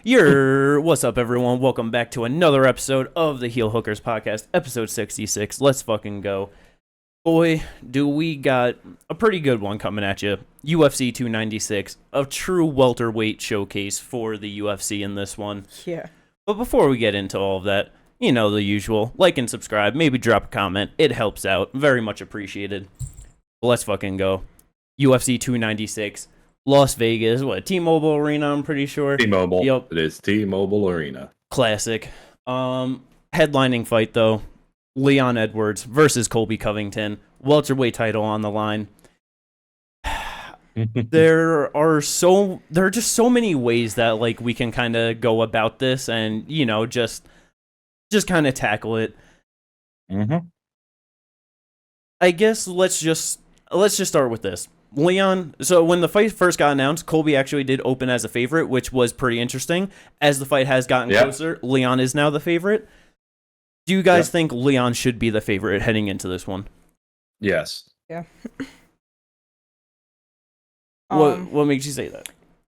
What's up, everyone? Welcome back to another episode of the Heel Hookers Podcast, episode 66. Let's fucking go. Boy, do we got a pretty good one coming at you. UFC 296, a true welterweight showcase for the UFC in this one. Yeah. But before we get into all of that, you know the usual. Like and subscribe, maybe drop a comment. It helps out. Very much appreciated. But let's fucking go. UFC 296. Las Vegas, T-Mobile Arena, I'm pretty sure. T-Mobile. Yep. It is T-Mobile Arena. Classic. Headlining fight, though. Leon Edwards versus Colby Covington. Welterweight title on the line. There are just so many ways that like we can kind of go about this and, you know, just kind of tackle it. I guess let's just start with this. Leon, so when the fight first got announced, Colby actually did open as a favorite, which was pretty interesting. As the fight has gotten closer, Leon is now the favorite. Do you guys think Leon should be the favorite heading into this one? Yes. Yeah. What makes you say that?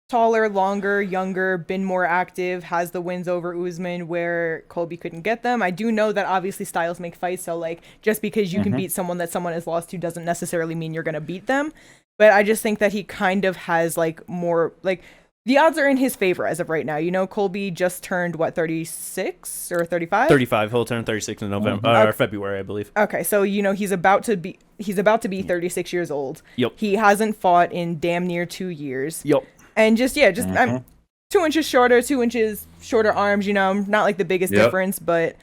Taller, longer, younger, been more active, has the wins over Usman where Colby couldn't get them. I do know that obviously styles make fights, so like just because you can beat someone that someone has lost to doesn't necessarily mean you're going to beat them. But I just think that he kind of has like more like the odds are in his favor as of right now. You know, Colby just turned 36 or 35? 35. He'll turn 36 in November or February, I believe. Okay, so you know he's about to be 36 years old. Yep. He hasn't fought in damn near 2 years. Yep. And I'm 2 inches shorter, 2 inches shorter arms, you know, not like the biggest difference, but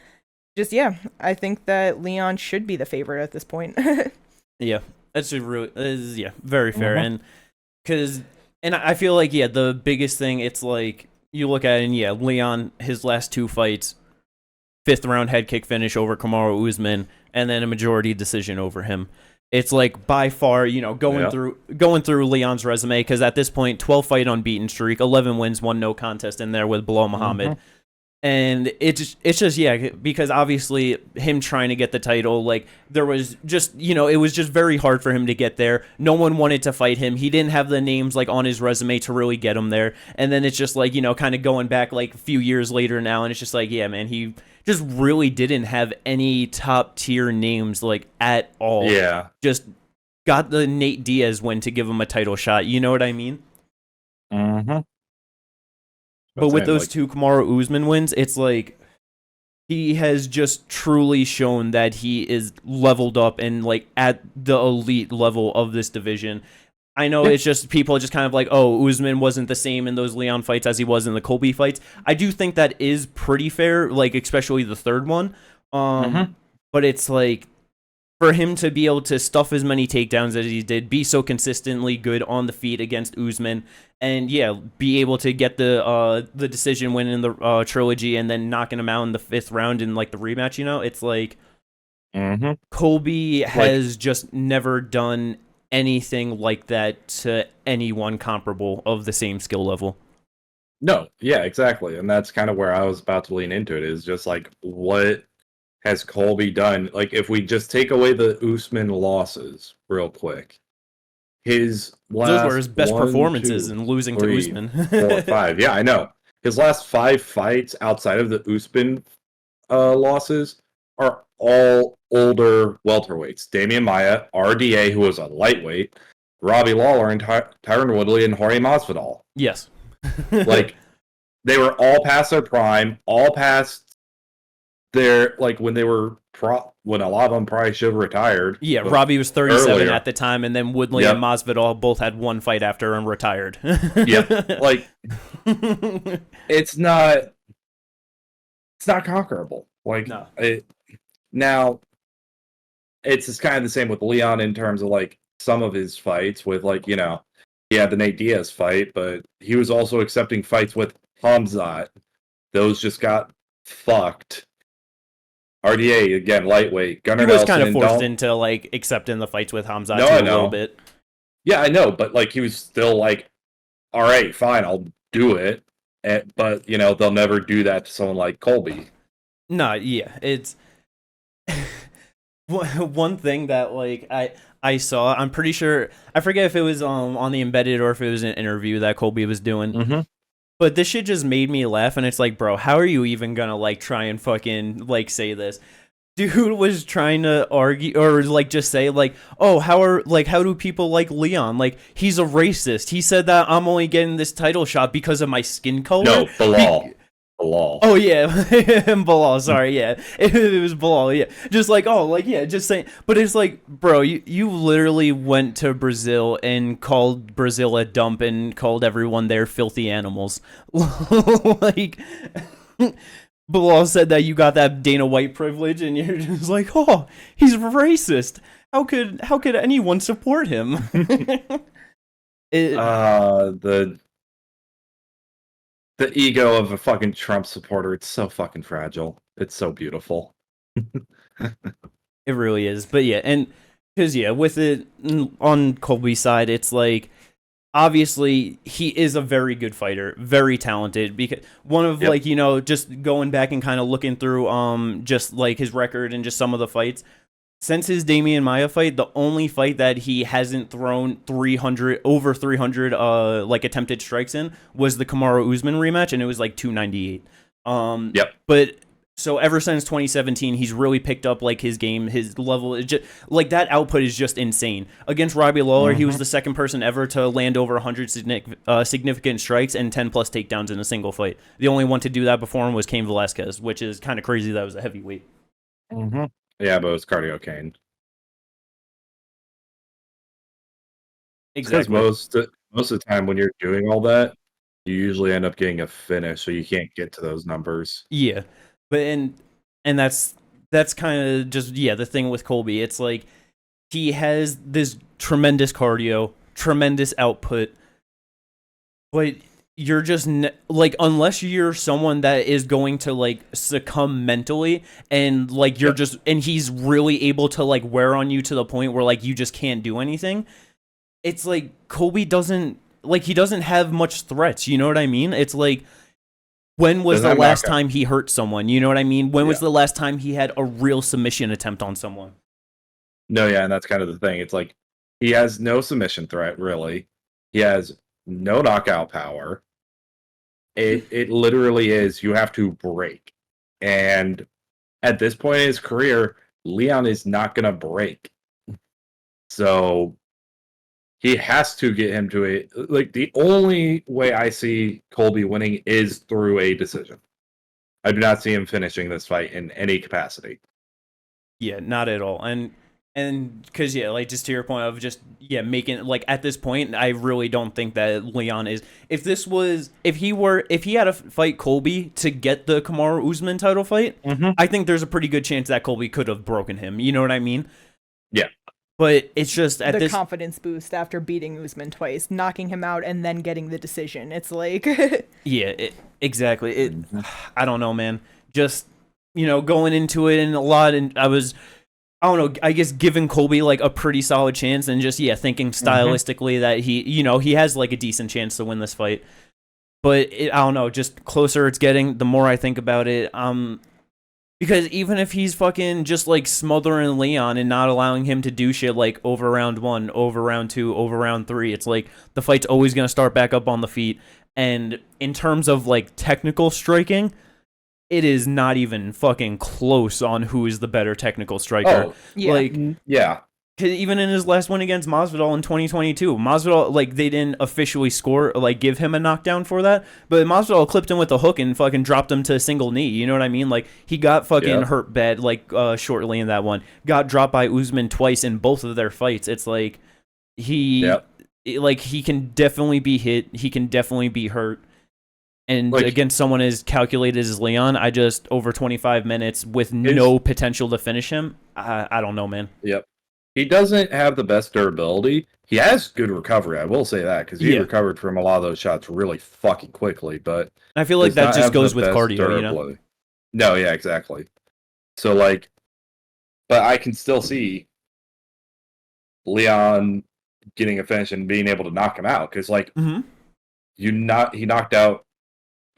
I think that Leon should be the favorite at this point. Yeah, that's very fair. And I feel like, the biggest thing, it's like, you look at it and Leon, his last two fights, 5th round head kick finish over Kamaru Usman, and then a majority decision over him. It's like by far, you know, going through Leon's resume, because at this point, 12 fight unbeaten streak, 11 wins, 1 no contest in there with Bilal Muhammad. And it's just because obviously him trying to get the title, like there was just, you know, it was just very hard for him to get there. No one wanted to fight him. He didn't have the names like on his resume to really get him there. And then it's just like, you know, kind of going back like a few years later now, and it's just like, man, he just really didn't have any top tier names like at all. Yeah. Just got the Nate Diaz win to give him a title shot. You know what I mean? But with those two Kamaru Usman wins, it's like he has just truly shown that he is leveled up and like at the elite level of this division. I know it's just people just kind of like, oh, Usman wasn't the same in those Leon fights as he was in the Colby fights. I do think that is pretty fair, like especially the third one. But it's like for him to be able to stuff as many takedowns as he did, be so consistently good on the feet against Usman, and be able to get the decision win in the trilogy and then knocking him out in the 5th round in like the rematch, you know, it's like Colby has just never done anything like that to anyone comparable of the same skill level. No, exactly. And that's kind of where I was about to lean into it, is just like, what has Colby done? Like, if we just take away the Usman losses real quick, those were his best performances in losing to Usman. 4, 5. Yeah, I know. His last 5 fights outside of the Usman losses are all older welterweights. Damian Maia, RDA, who was a lightweight, Robbie Lawler, and Tyron Woodley, and Jorge Masvidal. Yes. Like, they were all past their prime, all past their, like, when they were when a lot of them probably should have retired. Yeah, Robbie was 37 earlier at the time, and then Woodley and Masvidal both had one fight after and retired. Like, it's not conquerable. Like, no. Now, it's just kind of the same with Leon in terms of, like, some of his fights with, like, you know, he had the Nate Diaz fight, but he was also accepting fights with Hamzat. Those just got fucked. RDA, again, lightweight. Gunnar he was Nelson kind of forced into, like, accepting the fights with Hamzat a little bit. Yeah, I know, but, like, he was still like, all right, fine, I'll do it. But, you know, they'll never do that to someone like Colby. No, it's... One thing that, like, I saw, I'm pretty sure, I forget if it was on the Embedded or if it was an interview that Colby was doing, But this shit just made me laugh, and it's like, bro, how are you even gonna like try and fucking like say this? Dude was trying to argue or like just say like, oh, how do people like Leon? Like, he's a racist. He said that I'm only getting this title shot because of my skin color. No, Bilal. Bilal. Oh yeah, Bilal. Sorry, yeah, it was Bilal. Yeah, just like, oh, like, yeah, just saying. But it's like, bro, you literally went to Brazil and called Brazil a dump and called everyone there filthy animals. Like, Bilal said that you got that Dana White privilege, and you're just like, oh, he's racist. How could anyone support him? The ego of a fucking Trump supporter, it's so fucking fragile. It's so beautiful. It really is. But yeah, and because yeah, with it on Colby's side, it's like, obviously he is a very good fighter, very talented, because one of like, you know, just going back and kind of looking through just like his record and just some of the fights. Since his Damian Maia fight, the only fight that he hasn't thrown over 300 like attempted strikes in was the Kamaru Usman rematch, and it was like 298. But so ever since 2017, he's really picked up like his game, his level is just like that output is just insane. Against Robbie Lawler, he was the second person ever to land over 100 significant strikes and 10 plus takedowns in a single fight. The only one to do that before him was Cain Velasquez, which is kind of crazy. That was a heavyweight. Yeah, but it was cardio Cain. Exactly. Because most of the time when you're doing all that, you usually end up getting a finish, so you can't get to those numbers. Yeah, but and that's kind of just the thing with Colby. It's like he has this tremendous cardio, tremendous output, but you're just like, unless you're someone that is going to like succumb mentally and like you're just, and he's really able to like wear on you to the point where like you just can't do anything. It's like Colby doesn't have much threats, you know what I mean? It's like, when was the last time he hurt someone, you know what I mean? When was the last time he had a real submission attempt on someone? No, yeah, and that's kind of the thing. It's like he has no submission threat, really. He has no knockout power. It literally is, you have to break. And at this point in his career, Leon is not going to break. So he has to get him to a, like, the only way I see Colby winning is through a decision. I do not see him finishing this fight in any capacity. Yeah, not at all. And because like, just to your point of just making, like, at this point, I really don't think that Leon is, if he had to fight Colby to get the Kamaru Usman title fight, I think there's a pretty good chance that Colby could have broken him, you know what I mean? Yeah. But it's just at the confidence boost after beating Usman twice, knocking him out, and then getting the decision. It's like exactly. I don't know, man. Just, going into it and a lot, and I don't know, I guess giving Colby like a pretty solid chance, and just thinking stylistically that he has like a decent chance to win this fight. But I don't know, just closer it's getting, the more I think about it. Because even if he's fucking just like smothering Leon and not allowing him to do shit like over round 1, over round 2, over round 3, it's like the fight's always gonna start back up on the feet. And in terms of like technical striking, it is not even fucking close on who is the better technical striker. Oh, yeah. Like, yeah. Cause even in his last win against Masvidal in 2022, Masvidal, like, they didn't officially score, like, give him a knockdown for that, but Masvidal clipped him with a hook and fucking dropped him to a single knee, you know what I mean? Like, he got fucking hurt bad, like, shortly in that one. Got dropped by Usman twice in both of their fights. It's like, he can definitely be hit, he can definitely be hurt. And like, against someone as calculated as Leon, I just, over 25 minutes with no potential to finish him, I don't know, man. Yep. He doesn't have the best durability. He has good recovery, I will say that, because he recovered from a lot of those shots really fucking quickly. But I feel like that just goes with cardio, you know? No, yeah, exactly. So, like, but I can still see Leon getting a finish and being able to knock him out, because, like, he knocked out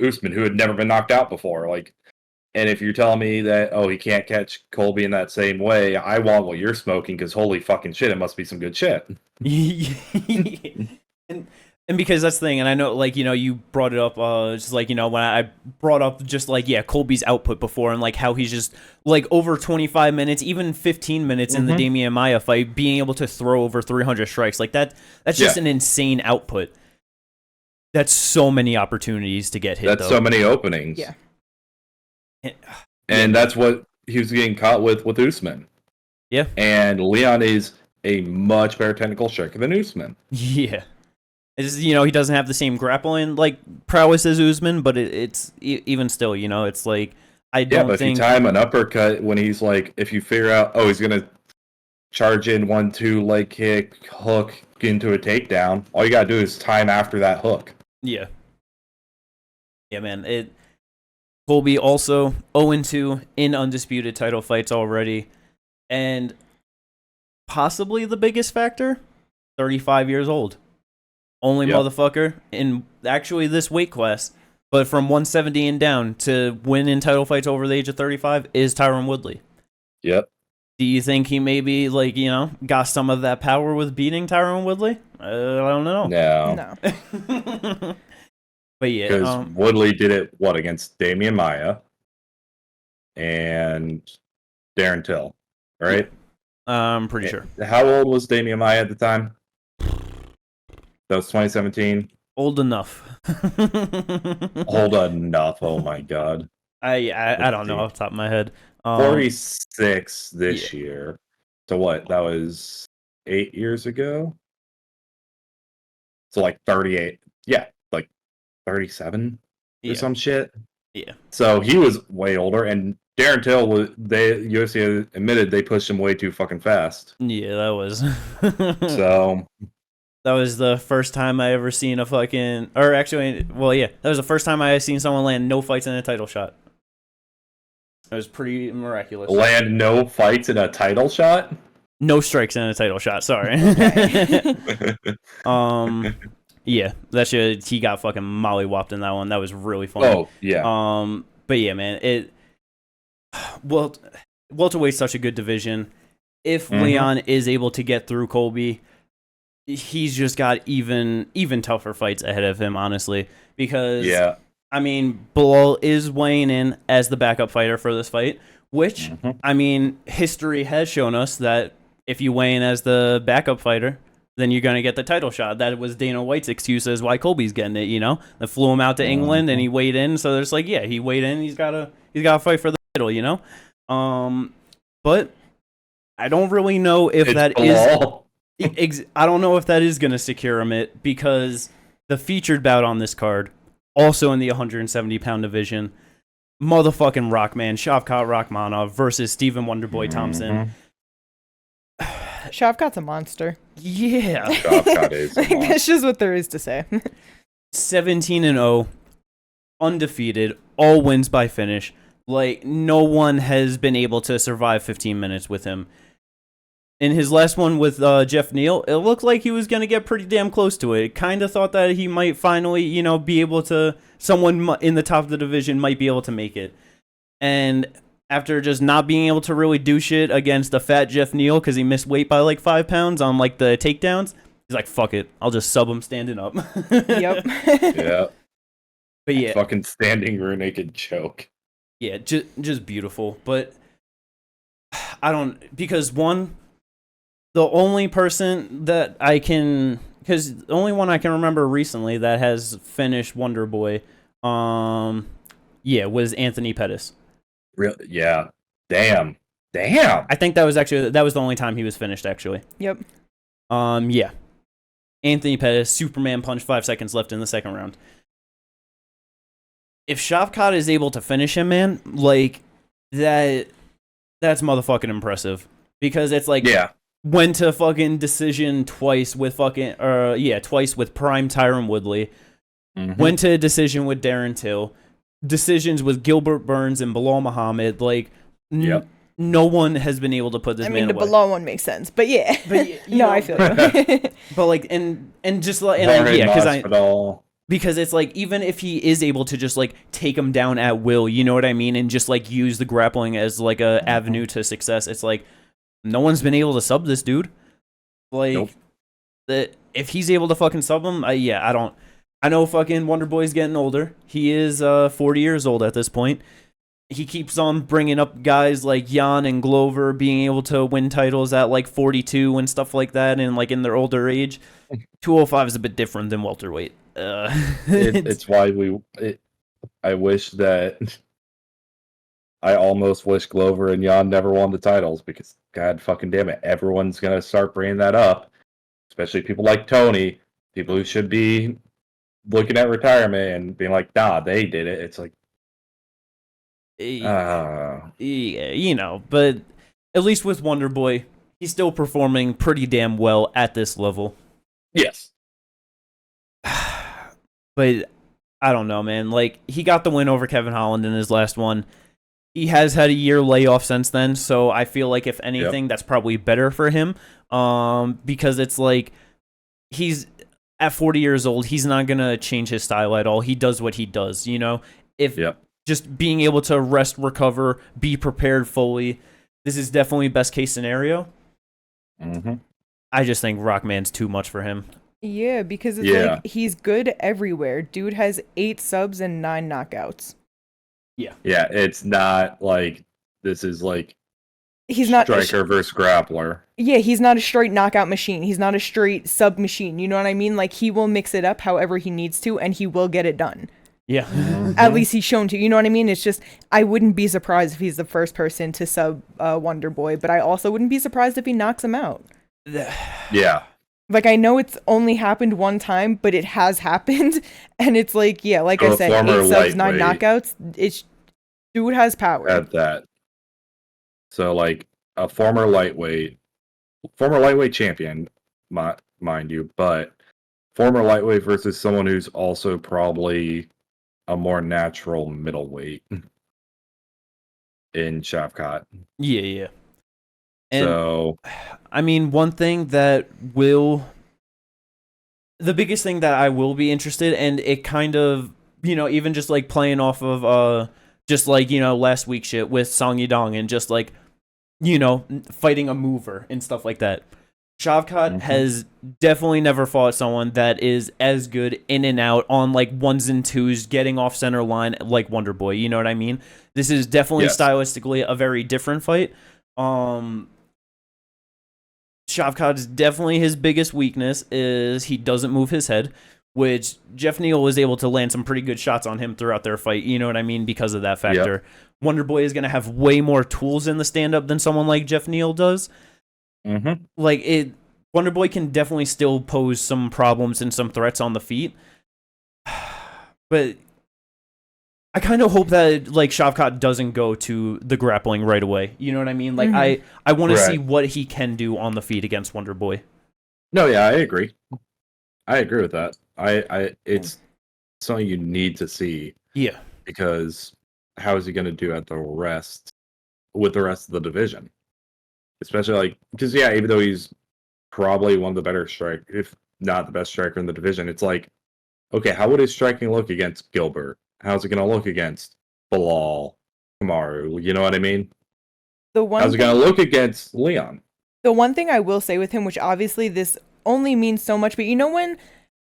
Usman, who had never been knocked out before. Like, and if you're telling me that, he can't catch Colby in that same way, I want what you're smoking, because holy fucking shit, it must be some good shit. And And because that's the thing, and I know, like, you brought it up, just like, when I brought up just like, Colby's output before, and like how he's just like over 25 minutes, even 15 minutes in the Damian Maia fight, being able to throw over 300 strikes, like that's just an insane output. That's so many opportunities to get hit. That's so many openings. Yeah. And that's what he was getting caught with Usman. Yeah. And Leon is a much better technical striker than Usman. Yeah. It's, he doesn't have the same grappling like prowess as Usman, but it's even still, it's like I don't but think. If you time an uppercut when he's like, if you figure out, he's gonna charge in 1-2 leg kick, hook into a takedown, all you gotta do is time after that hook. Yeah. Yeah, man. Colby also 0-2 in undisputed title fights already, and possibly the biggest factor, 35 years old. Only motherfucker in actually this weight class, but from 170 and down to win in title fights over the age of 35 is Tyron Woodley. Yep. Do you think he maybe, like, got some of that power with beating Tyron Woodley? I don't know. No. But yeah. Because Woodley did it, against Damian Maia and Darren Till, right? I'm pretty sure. How old was Damian Maia at the time? That was 2017. Old enough. Old enough. Oh my god. I don't know off the top of my head. 46 this year. So what? That was 8 years ago. So like 38. Yeah, like 37 or some shit. Yeah. So he was way older, and Darren Till UFC admitted they pushed him way too fucking fast. Yeah, that was. So. That was the first time I ever seen a fucking, or actually, that was the first time I seen someone land no fights in a title shot. It was pretty miraculous. Land no fights in a title shot? No strikes in a title shot. Sorry. Yeah, that shit. He got fucking mollywopped in that one. That was really funny. Oh yeah. But yeah, man. Welterweight's such a good division. If Leon is able to get through Colby, he's just got even tougher fights ahead of him, honestly. Because I mean, Bilal is weighing in as the backup fighter for this fight, which I mean, history has shown us that if you weigh in as the backup fighter, then you're gonna get the title shot. That was Dana White's excuse as why Colby's getting it. They flew him out to England and he weighed in, so there's like, he weighed in. He's got to fight for the title, But I don't really know if that is. I don't know if that is going to secure him it, because the featured bout on this card, also in the 170-pound division, motherfucking Rockman, Shavkat Rakhmonov versus Stephen Wonderboy Thompson. Shavkat's a monster. Yeah. Shavkat is a monster. That's just what there is to say. 17-0, undefeated, all wins by finish. Like, no one has been able to survive 15 minutes with him. In his last one with Jeff Neal, it looked like he was going to get pretty damn close to it. Kind of thought that he might finally, be able to, someone in the top of the division might be able to make it. And after just not being able to really do shit against the fat Jeff Neal because he missed weight by like 5 pounds on like the takedowns, he's like, fuck it, I'll just sub him standing up. Yep. Yeah. But yeah. Fucking standing rear naked choke. Yeah, just beautiful. But because the only person that because the only one I can remember recently that has finished Wonderboy, was Anthony Pettis. Really? Yeah. Damn. I think that was the only time he was finished, actually. Yep. Yeah. Anthony Pettis, Superman punch, 5 seconds left in the second round. If Shavkat is able to finish him, man, like, that's motherfucking impressive. Because it's like, went to fucking decision twice with prime Tyron Woodley. Went to a decision with Darren Till. Decisions with Gilbert Burns and Bilal Muhammad. Like, no one has been able to put this man away. The Bilal one makes sense, but yeah. No, I feel you. But like, and just like, because it's like, even if he is able to just like take him down at will, you know what I mean, and just like use the grappling as like a avenue to success, it's like no one's been able to sub this dude. Like, if he's able to fucking sub him, I don't. I know fucking Wonder Boy's getting older. He is 40 years old at this point. He keeps on bringing up guys like Jan and Glover being able to win titles at like 42 and stuff like that, and like in their older age. 205 is a bit different than welterweight. It's why I wish that. I almost wish Glover and Jan never won the titles because, God fucking damn it, everyone's gonna start bringing that up, especially people like Tony, people who should be looking at retirement and being like, "Nah, they did it." It's like, yeah, but at least with Wonder Boy, he's still performing pretty damn well at this level. Yes. But I don't know, man. Like, he got the win over Kevin Holland in his last one. He has had a year layoff since then, so I feel like if anything, that's probably better for him. Because it's like he's at 40 years old, he's not gonna change his style at all. He does what he does, If just being able to rest, recover, be prepared fully, this is definitely best case scenario. Mm-hmm. I just think Rockman's too much for him. Yeah, because it's like he's good everywhere. Dude has 8 subs and 9 knockouts. Yeah, it's not like this is like he's not striker versus grappler. Yeah, he's not a straight knockout machine. He's not a straight sub machine. You know what I mean? Like, he will mix it up however he needs to, and he will get it done. Yeah. At least he's shown to. You know what I mean? It's just, I wouldn't be surprised if he's the first person to sub Wonder Boy, but I also wouldn't be surprised if he knocks him out. Yeah. Like, I know it's only happened one time, but it has happened. And it's like, yeah, like I said, 8 subs, 9 knockouts. Dude has power. At that. So, like, a former lightweight champion, mind you, but former lightweight versus someone who's also probably a more natural middleweight in Shavkat. Yeah. And, so, I mean, the biggest thing that I will be interested in, it kind of, even just like playing off of, just like, last week's shit with Song Yadong and just like, fighting a mover and stuff like that. Shavkat has definitely never fought someone that is as good in and out on like 1s and 2s, getting off center line like Wonder Boy. You know what I mean? This is definitely stylistically a very different fight. Shavkat's definitely his biggest weakness is he doesn't move his head, which Jeff Neal was able to land some pretty good shots on him throughout their fight. You know what I mean? Because of that factor. Yep. Wonder Boy is going to have way more tools in the stand-up than someone like Jeff Neal does. Wonder Boy can definitely still pose some problems and some threats on the feet. But I kind of hope that like Shavkat doesn't go to the grappling right away. You know what I mean? Like I want to see what he can do on the feet against Wonder Boy. No, yeah, I agree. I agree with that. It's something you need to see. Yeah. Because how is he going to do with the rest of the division? Especially like, because even though he's probably one of the better strikers, if not the best striker in the division, it's like, okay, how would his striking look against Gilbert? How's it going to look against Bilal, Kamaru? You know what I mean? How's it going to look against Leon? The one thing I will say with him, which obviously this only means so much, but when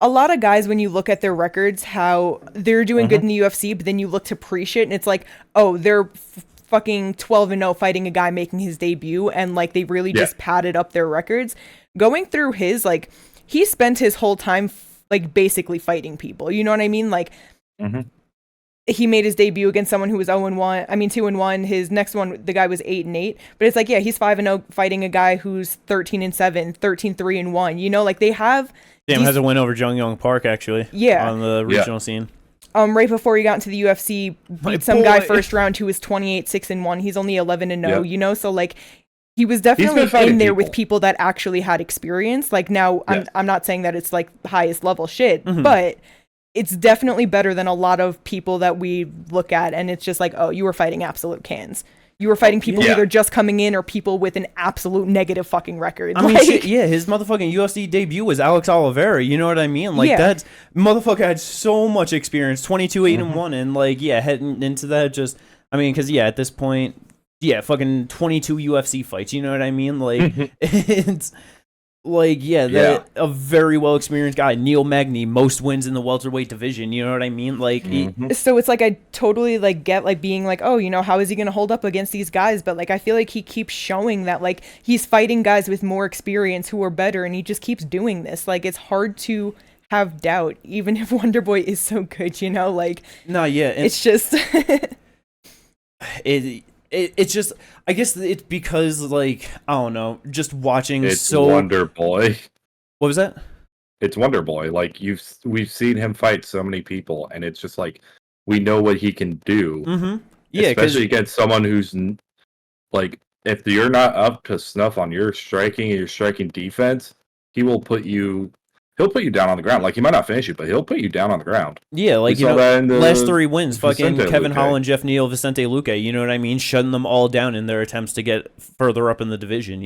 a lot of guys, when you look at their records, how they're doing good in the UFC, but then you look to pre-shit and it's like, oh, they're fucking 12-0 fighting a guy making his debut, and like they really just padded up their records. Going through his, like, he spent his whole time like basically fighting people. You know what I mean? Like, he made his debut against someone who was 0-1. I mean, 2-1. His next one, the guy was 8-8. But it's like, yeah, he's 5-0 fighting a guy who's 13-7, 13-3-1. You know, like they have. Damn, has a win over Jung Young Park actually. Yeah, on the regional scene. Right before he got into the UFC, beat some guy first round who was 28-6-1. He's only 11-0. You know, so like he was definitely in there with people that actually had experience. Like now, I'm not saying that it's like highest level shit, but it's definitely better than a lot of people that we look at, and it's just like, oh, you were fighting absolute cans. You were fighting people either just coming in or people with an absolute negative fucking record. I mean, shit, his motherfucking UFC debut was Alex Oliveira. You know what I mean? Like, that's motherfucker had so much experience, 22-8-1, and like, heading into that, just, I mean, because at this point, fucking 22 UFC fights. You know what I mean? Like, it's Like, yeah, a very well experienced guy. Neil Magny, most wins in the welterweight division. You know what I mean? Like, So it's like I totally like get like being like, oh, how is he gonna hold up against these guys? But like I feel like he keeps showing that like he's fighting guys with more experience who are better, and he just keeps doing this. Like it's hard to have doubt, even if Wonderboy is so good. Like no, yeah, it's just it's just, I guess it's because, like, I don't know, just watching it's Wonder Boy. What was that? It's Wonder Boy. Like we've seen him fight so many people, and it's just like we know what he can do. Mm-hmm. Yeah, especially against someone who's like, if you're not up to snuff on your striking and your striking defense, he will put you. He'll put you down on the ground. Like, he might not finish you, but he'll put you down on the ground. Yeah, like, last 3 wins, fucking Kevin Holland, Jeff Neal, Vicente Luque, you know what I mean? Shutting them all down in their attempts to get further up in the division,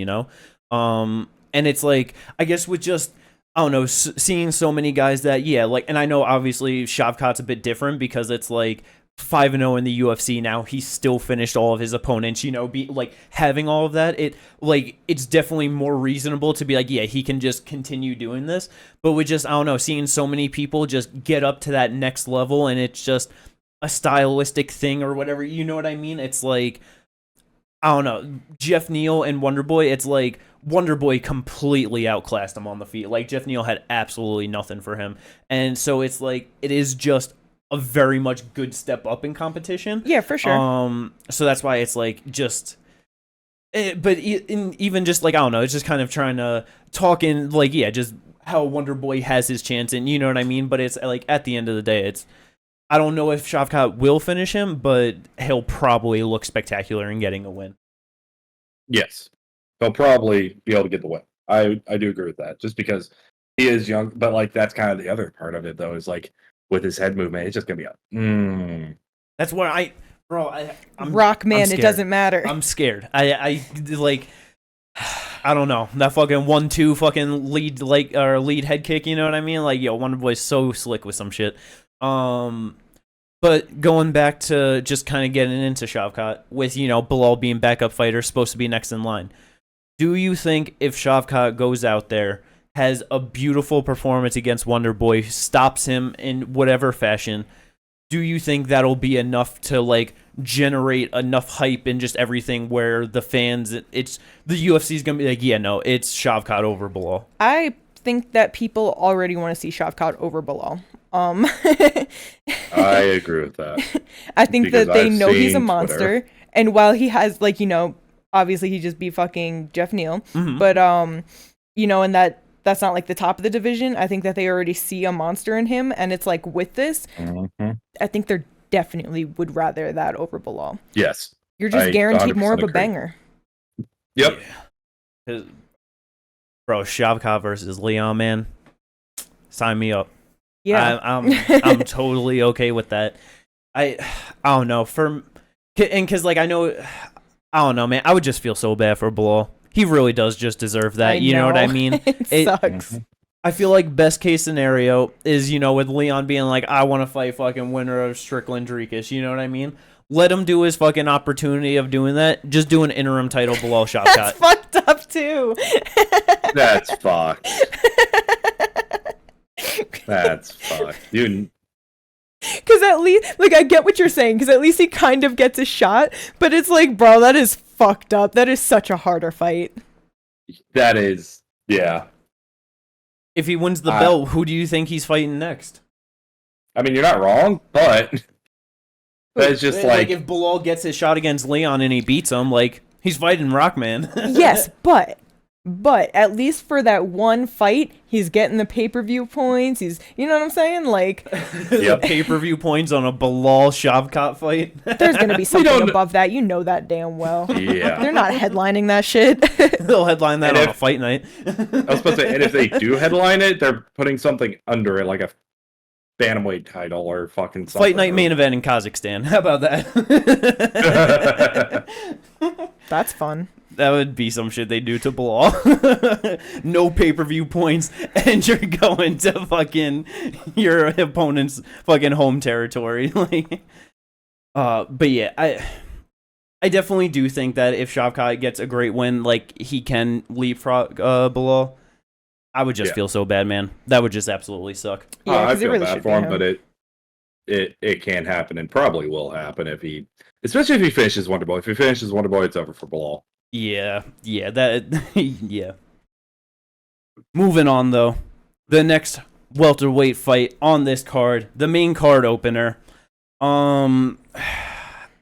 And it's like, I guess with just, I don't know, seeing so many guys that, yeah, like, and I know obviously Shavkat's a bit different because it's like 5-0 in the UFC now. He's still finished all of his opponents, be like having all of that. It's definitely more reasonable to be like, yeah, he can just continue doing this. But with just, I don't know, seeing so many people just get up to that next level, and it's just a stylistic thing or whatever, you know what I mean? It's like, I don't know, Jeff Neal and Wonderboy, it's like Wonderboy completely outclassed him on the feet. Like, Jeff Neal had absolutely nothing for him. And so it's like, it is just a very much good step up in competition. Yeah, for sure. So that's why it's like just, but even just like, I don't know, it's just kind of trying to talk in like, yeah, just how Wonder Boy has his chance, and you know what I mean. But it's like at the end of the day, I don't know if Shavkat will finish him, but he'll probably look spectacular in getting a win. Yes, he'll probably be able to get the win. I do agree with that, just because he is young. But like, that's kind of the other part of it, though, is like, with his head movement, it's just gonna be a. That's where I'm Rockman. It doesn't matter. I'm scared. I like. I don't know, that fucking 1-2 fucking lead lead head kick. You know what I mean? Like, yo, Wonderboy's so slick with some shit. But going back to just kind of getting into Shavkat with Bilal being backup fighter, supposed to be next in line. Do you think if Shavkat goes out there, has a beautiful performance against Wonderboy, stops him in whatever fashion, do you think that'll be enough to like generate enough hype and just everything where the fans, the UFC is gonna be like, yeah, no, it's Shavkat over Bilal? I think that people already want to see Shavkat over Bilal. I agree with that. I think that they know he's a monster, Twitter. And while he has like obviously he just beat fucking Jeff Neal, but and that's not like the top of the division. I think that they already see a monster in him, and it's like with this, I think they're definitely would rather that over Bilal. Yes, you're just guaranteed more of a banger. Yep. Yeah. Bro, Shavkat versus Leon, man, sign me up. Yeah, I'm totally okay with that. I don't know, because like I don't know, man. I would just feel so bad for Bilal. He really does just deserve that. You know what I mean? It sucks. I feel like best case scenario is, with Leon being like, I want to fight fucking winner of Strickland Dricus. You know what I mean? Let him do his fucking opportunity of doing that. Just do an interim title below Shavkat. That's fucked up too. That's fucked. That's fucked. Dude. Because at least, like, I get what you're saying, because at least he kind of gets a shot, but it's like, bro, that is fucked up. That is such a harder fight. That is, yeah. If he wins the belt, who do you think he's fighting next? I mean, you're not wrong, but that's just like if Bilal gets his shot against Leon and he beats him, like, he's fighting Rockman. Yes, but at least for that one fight, he's getting the pay-per-view points. He's, you know what I'm saying? Like, yep. Pay-per-view points on a Bilal Shavkat fight. There's going to be something above that. You know that damn well. Yeah. They're not headlining that shit. They'll headline that on a fight night. I was supposed to say, and if they do headline it, they're putting something under it, like a bantamweight title or fucking something. Fight night main event in Kazakhstan. How about that? That's fun. That would be some shit they do to Bilal. No pay-per-view points, and you're going to fucking your opponent's fucking home territory. Like, but yeah, I definitely do think that if Shavkat gets a great win, like, he can leapfrog Bilal. I would just feel so bad, man. That would just absolutely suck. Yeah, I feel really bad for him, but it can happen and probably will happen especially if he finishes Wonder Boy. If he finishes Wonder Boy, it's over for Bilal. Yeah, yeah. Moving on, though. The next welterweight fight on this card, the main card opener.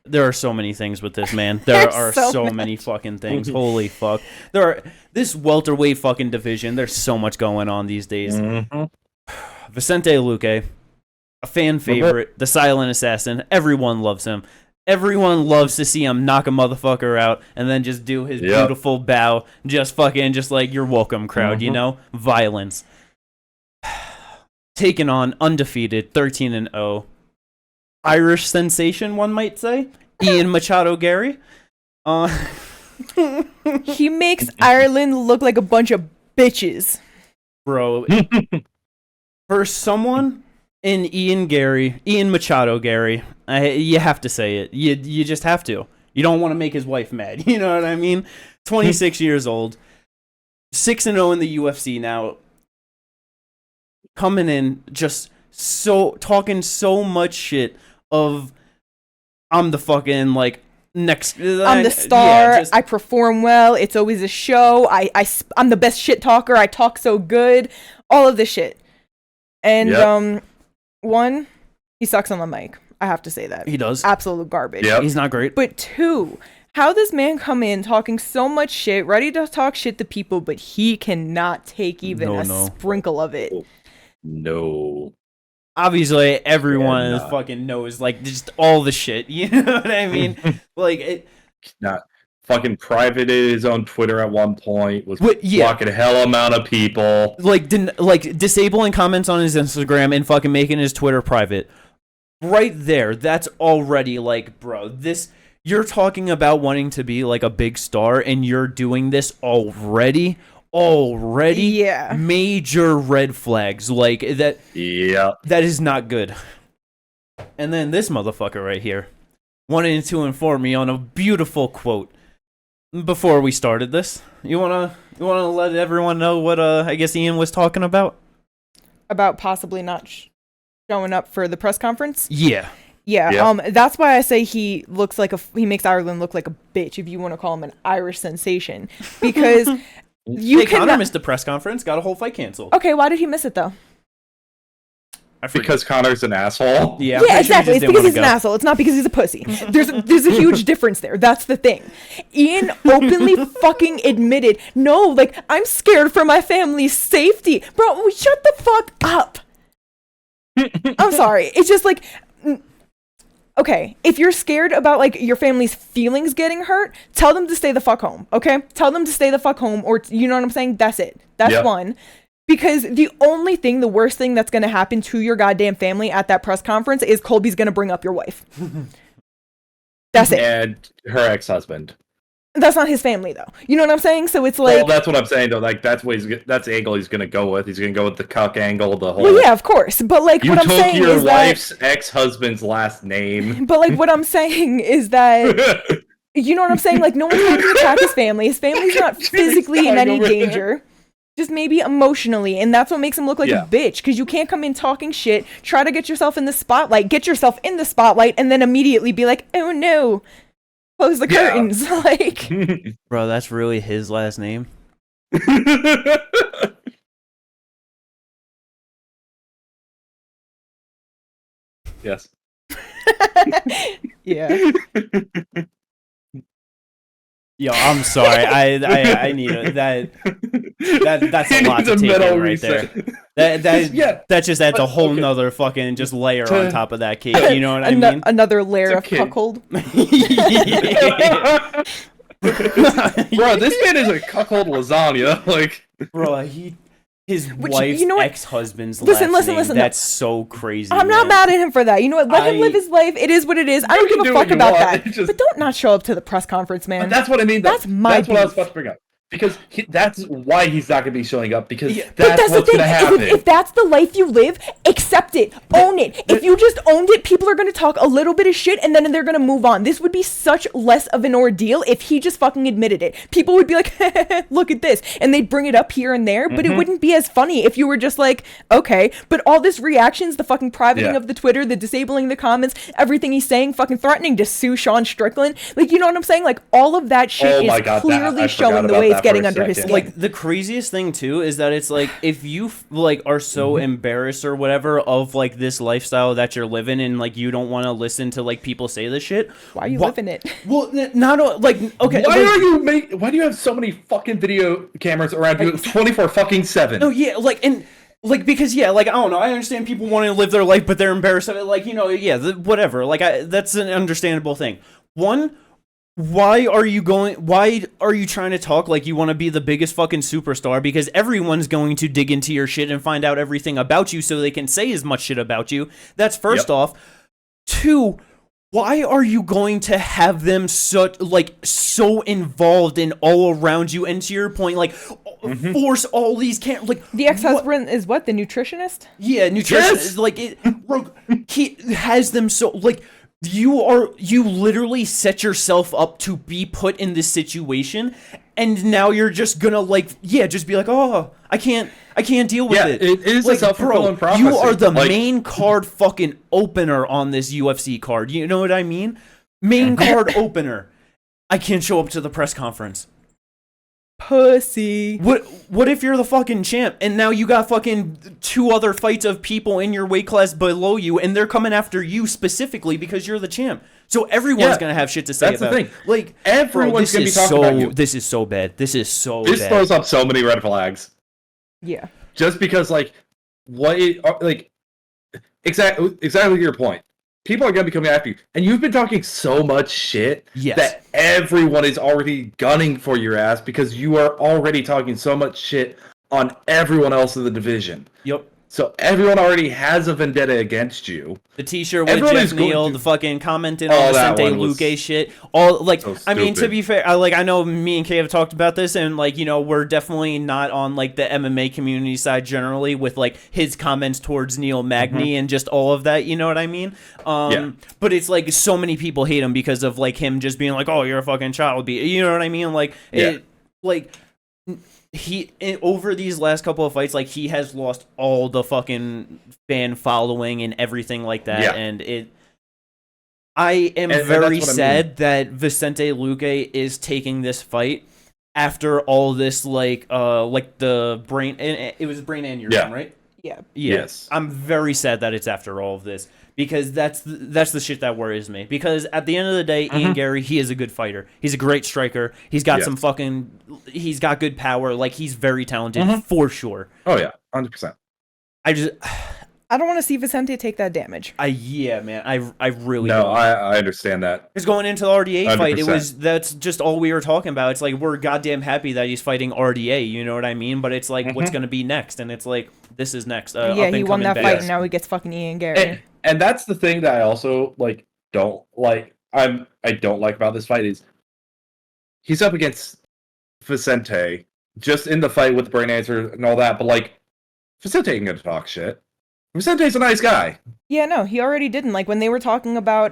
There are so many things with this, man. There are so many fucking things. Holy fuck. This welterweight fucking division, there's so much going on these days. Mm-hmm. Vicente Luque, a fan favorite, the silent assassin. Everyone loves him. Everyone loves to see him knock a motherfucker out and then just do his beautiful bow. Just like you're welcome, crowd, you know? Violence. Taking on undefeated 13-0. Irish sensation, one might say. Ian Machado Gary. He makes Ireland look like a bunch of bitches. Bro, for someone in Ian Machado Gary, you have to say it. You just have to. You don't want to make his wife mad. You know what I mean? 26 years old. 6-0 in the UFC now. Coming in just talking so much shit of I'm the fucking next. I'm the star. I perform well. It's always a show. I'm the best shit talker. I talk so good. All of this shit. And one, he sucks on the mic. I have to say that. He does. Absolute garbage. Yep. He's not great. But two, how this man come in talking so much shit, ready to talk shit to people, but he cannot take even a sprinkle of it. No. Obviously, everyone fucking knows, just all the shit. You know what I mean? Not fucking privated his own Twitter at one point. Was blocking a hell amount of people. Disabling comments on his Instagram and fucking making his Twitter private. Right there, that's already bro, this. You're talking about wanting to be a big star, and you're doing this already. Major red flags that. Yeah, that is not good. And then this motherfucker right here wanted to inform me on a beautiful quote before we started this. You wanna let everyone know what I guess Ian was talking about possibly not showing up for the press conference. Yeah. That's why I say he makes Ireland look like a bitch, if you want to call him an Irish sensation, because. Conor missed the press conference, got a whole fight canceled. Okay, why did he miss it though? Because Conor's an asshole. Yeah, exactly. It's because he's an asshole. It's not because he's a pussy. There's a huge difference there. That's the thing. Ian openly fucking admitted, no, I'm scared for my family's safety. Bro, shut the fuck up. I'm sorry. It's just okay, if you're scared about your family's feelings getting hurt, tell them to stay the fuck home, okay? Tell them to stay the fuck home, or you know what I'm saying? That's it. That's one. Because the worst thing that's going to happen to your goddamn family at that press conference is Colby's going to bring up your wife. That's it. And her ex-husband. That's not his family, though. You know what I'm saying? So it's well, that's what I'm saying, though. That's the angle he's gonna go with. He's gonna go with the cuck angle, the whole. Well, yeah, of course. But what I'm saying is you took your wife's ex-husband's last name. But what I'm saying is that you know what I'm saying? No one's trying to attack his family. His family's not physically in any danger. Just maybe emotionally, and that's what makes him look like a bitch. Because you can't come in talking shit, try to get yourself in the spotlight, and then immediately be like, "Oh no." Close the curtains, Bro, that's really his last name? Yes. Yeah. Yo, I'm sorry. I need that's a lot to take in right there. That just adds a whole nother fucking just layer on top of that cake. You know what I mean? Another layer of cuckold. Bro, this man is a cuckold lasagna. Bro, his wife's ex-husband's listen, name. That's so crazy. I'm not mad at him for that. You know what? Let him live his life. It is what it is. I don't give a fuck about that. But don't not show up to the press conference, man. But that's what I mean. That's what I was about to bring up. Because that's why he's not going to be showing up, because Yeah. But that's what's going to happen. If that's the life you live, accept it, own it. If you just owned it, people are going to talk a little bit of shit and then they're going to move on. This would be such less of an ordeal if he just fucking admitted it. People would be like, look at this, and they'd bring it up here and there, but it wouldn't be as funny if you were just like, okay. But all this reactions, the fucking privating of the Twitter, the disabling the comments, everything he's saying, fucking threatening to sue Sean Strickland, like, you know what I'm saying? Like, all of that shit is clearly showing the way it's getting under his skin. Like, the craziest thing too is that it's like, if you like are so embarrassed or whatever of like this lifestyle that you're living and like you don't want to listen to like people say this shit, why are you living it? Well, not like, okay, Why do you have so many fucking video cameras around you 24/7? No, yeah, like, and like, because like, I don't know, I understand people wanting to live their life but they're embarrassed of it, like, you know, whatever, like, that's an understandable thing. Why are you trying to talk like you want to be the biggest fucking superstar? Because everyone's going to dig into your shit and find out everything about you so they can say as much shit about you. That's first off. Two, why are you going to have them so involved and all around you? And to your point, like, force all these like, the ex-husband is what, the nutritionist? Yeah, nutritionist. Like, he has them so, like, you literally set yourself up to be put in this situation, and now you're just gonna like, just be like, oh, I can't deal with it. It is like, a self-fulfilling prophecy. You are the main card fucking opener on this UFC card. You know what I mean? Main card opener. I can't show up to the press conference. Pussy. What if you're the fucking champ and now you got fucking 2 other fights of people in your weight class below you and they're coming after you specifically because you're the champ? So everyone's gonna have shit to say about it. That's the thing. Like, everyone's gonna be talking about you. This is so bad. This throws up so many red flags. Yeah. Just because, like, exactly your point. People are going to be coming after you. And you've been talking so much shit that everyone is already gunning for your ass because you are already talking so much shit on everyone else in the division. Yep. So everyone already has a vendetta against you. The T-shirt with Jeff Neal, the fucking commenting on Vicente Luque shit. All, like, so I mean, to be fair, I know me and Kay have talked about this, and, like, you know, we're definitely not on, like, the MMA community side generally with, like, his comments towards Neil Magny and just all of that, you know what I mean? But it's, like, so many people hate him because of, like, him just being like, oh, you're a fucking child beat. You know what I mean? Like, over these last couple of fights, like, he has lost all the fucking fan following and everything like that, and I am very sad that Vicente Luque is taking this fight after all this, like the brain, and it was brain aneurysm, right? Yeah. Yes. I'm very sad that it's after all of this. Because that's the shit that worries me. Because at the end of the day, Ian Gary, he is a good fighter. He's a great striker. He's got he's got good power. Like, he's very talented for sure. Oh yeah, 100%. I don't want to see Vicente take that damage. Man, I really no, don't. I understand that. Because going into the RDA 100%. fight, that's just all we were talking about. It's like, we're goddamn happy that he's fighting RDA. You know what I mean? But it's like, what's gonna be next? And it's like, this is next. He won that fight, and now he gets fucking Ian Gary. And that's the thing that I also don't like about this fight is he's up against Vicente just in the fight with the brain answer and all that, but like, Vicente ain't gonna talk shit. Vicente's a nice guy. Yeah, no, he already didn't. Like, when they were talking about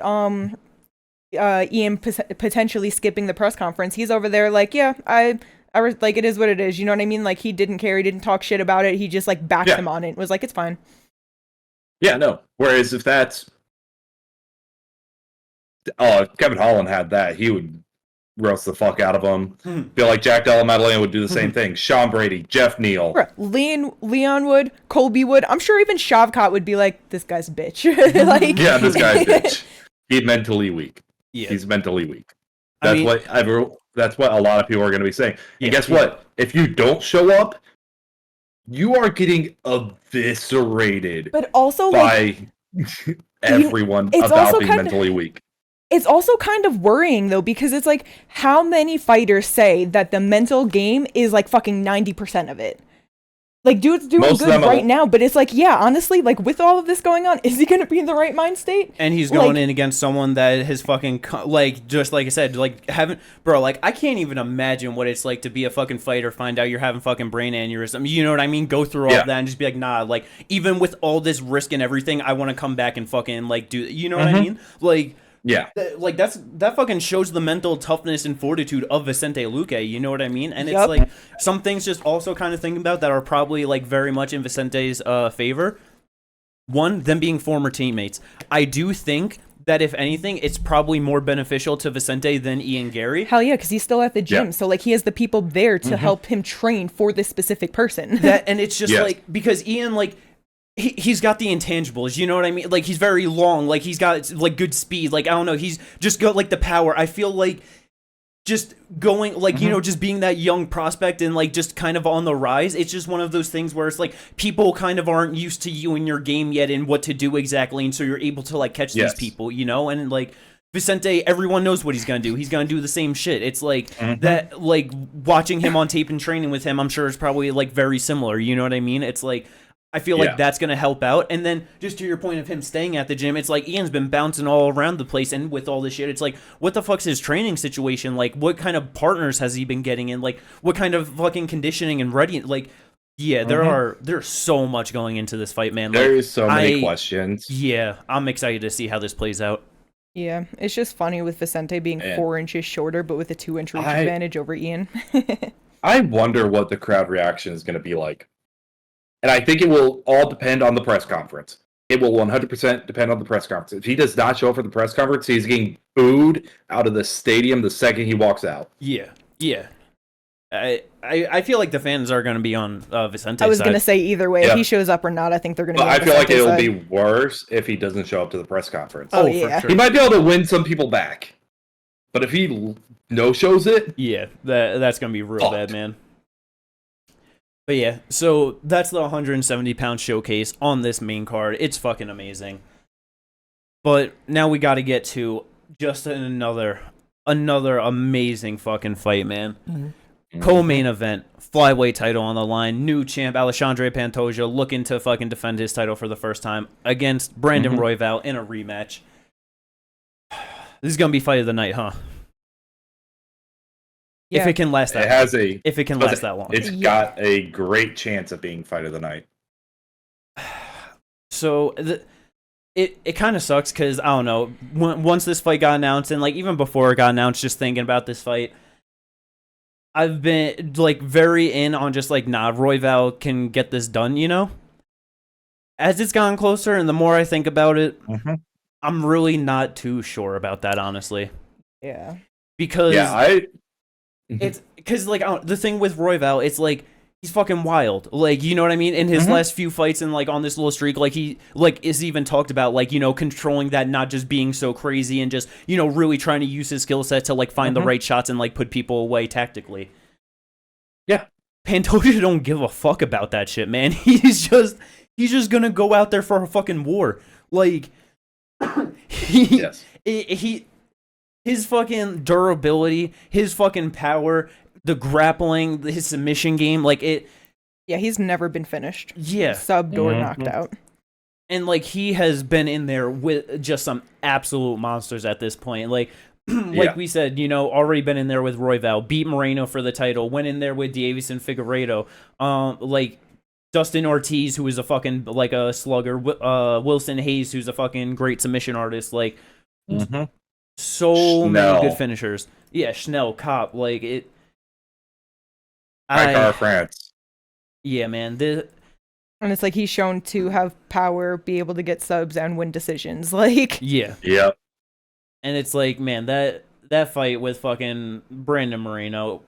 Ian potentially skipping the press conference, he's over there like, yeah, I like, it is what it is. You know what I mean? Like, he didn't care. He didn't talk shit about it. He just, like, backed him on it. Was like, it's fine. Yeah, no. Whereas if that's... if Kevin Holland had that, he would roast the fuck out of him. Feel like Jack Della Maddalena would do the same thing. Sean Brady, Jeff Neal. Leon would, Colby would. I'm sure even Shavkat would be like, this guy's a bitch. Like, yeah, this guy's a bitch. He's mentally weak. Yeah. He's mentally weak. That's what a lot of people are going to be saying. And guess what? If you don't show up, you are getting eviscerated but also by everyone about being mentally weak. It's also kind of worrying, though, because it's like, how many fighters say that the mental game is like fucking 90% of it? Like, dude's doing Most of good them right now, but it's like, yeah, honestly, like, with all of this going on, is he going to be in the right mind state? And he's going Like- in against someone that has fucking, like, just like I said, like, bro, like, I can't even imagine what it's like to be a fucking fighter, find out you're having fucking brain aneurysm. You know what I mean? Go through all Yeah. of that and just be like, nah, like, even with all this risk and everything, I want to come back and fucking, like, do, you know what I mean? Like, Yeah. like that fucking shows the mental toughness and fortitude of Vicente Luque, you know what I mean? And it's Yup. like some things just also kind of thinking about that are probably like very much in Vicente's favor. One, them being former teammates. I do think that if anything, it's probably more beneficial to Vicente than Ian Gary. Hell yeah, because he's still at the gym. Yeah. So, like, he has the people there to help him train for this specific person. That and it's just Yes. like because Ian like he's got the intangibles, you know what I mean? Like he's very long, like he's got like good speed, like I don't know, he's just got like the power. I feel like just going like you know just being that young prospect and like just kind of on the rise, it's just one of those things where it's like people kind of aren't used to you in your game yet and what to do exactly, and so you're able to like catch Yes. these people, you know? And like Vicente, everyone knows what he's gonna do. He's gonna do the same shit. It's like that, like watching him on tape and training with him, I'm sure is probably like very similar. You know what I mean? It's like I feel like Yeah. that's gonna help out. And then just to your point of him staying at the gym, it's like Ian's been bouncing all around the place, and with all this shit, it's like what the fuck's his training situation? Like what kind of partners has he been getting in? Like what kind of fucking conditioning and ready? Like yeah, there's so much going into this fight, man. Like, There's so many questions. Yeah, I'm excited to see how this plays out. Yeah, it's just funny with Vicente being Man. 4 inches shorter, but with a 2-inch reach advantage over Ian. I wonder what the crowd reaction is going to be like. And I think it will all depend on the press conference. It will 100% depend on the press conference. If he does not show up for the press conference, he's getting booed out of the stadium the second he walks out. Yeah. I feel like the fans are going to be on Vicente's I was side. going to say either way, Yeah. if he shows up or not, I think they're going to But be I on feel like Vicente's it'll side. be worse if he doesn't show up to the press conference. Oh, for yeah. sure. He might be able to win some people back. But if he no-shows it, Yeah, that's going to be real Fucked. bad, man. But yeah, so that's the 170-pound showcase on this main card. It's fucking amazing. But now we got to get to just another amazing fucking fight, man. Co-main event, flyweight title on the line, new champ Alexandre Pantoja looking to fucking defend his title for the first time against Brandon Royval in a rematch. This is gonna be fight of the night, huh? Yeah. If it can last that, it has a if it can last that long. It's got a great chance of being fight of the night. So it kind of sucks because I don't know. Once this fight got announced, and like even before it got announced, just thinking about this fight, I've been like very in on just like nah, Royval can get this done. You know, as it's gotten closer, and the more I think about it, I'm really not too sure about that, honestly. Yeah. Because Yeah, it's because like the thing with Royval, it's like he's fucking wild. Like you know what I mean. In his last few fights and like on this little streak, like he like is even talked about like you know controlling that, not just being so crazy and just you know really trying to use his skill set to like find the right shots and like put people away tactically. Yeah. Pantoja don't give a fuck about that shit, man. He's just gonna go out there for a fucking war. Like yes. His fucking durability, his fucking power, the grappling, his submission game, like it. Yeah, he's never been finished. Yeah. Subbed or knocked out. And like he has been in there with just some absolute monsters at this point. Like Yeah. we said, you know, already been in there with Royval, beat Moreno for the title, went in there with Davison Figueiredo, like Dustin Ortiz, who is a fucking like a slugger, Wilson Hayes, who's a fucking great submission artist, like so many Schnell. good finishers. Yeah, Schnell, Kopp, like it. Car France. Yeah, man. And it's like he's shown to have power, be able to get subs, and win decisions. Like, Yeah. Yep. And it's like, man, that fight with fucking Brandon Moreno,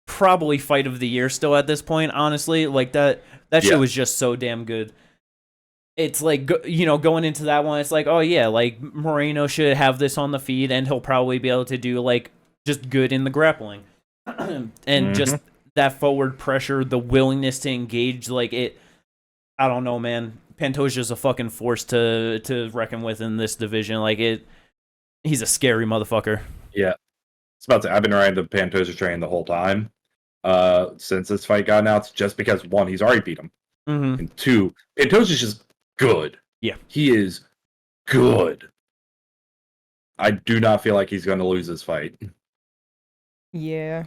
probably fight of the year still at this point, honestly. Like, that shit was just so damn good. It's like, you know, going into that one, it's like, oh, yeah, like, Moreno should have this on the feed, and he'll probably be able to do, like, just good in the grappling. And just that forward pressure, the willingness to engage, like, it, I don't know, man. Pantoja's a fucking force to reckon with in this division. Like, he's a scary motherfucker. Yeah. It's about to, I've been riding the Pantoja train the whole time since this fight got announced, just because, one, he's already beat him. Mm-hmm. And 2, Pantoja's just good. Yeah. He is good. I do not feel like he's going to lose this fight. Yeah.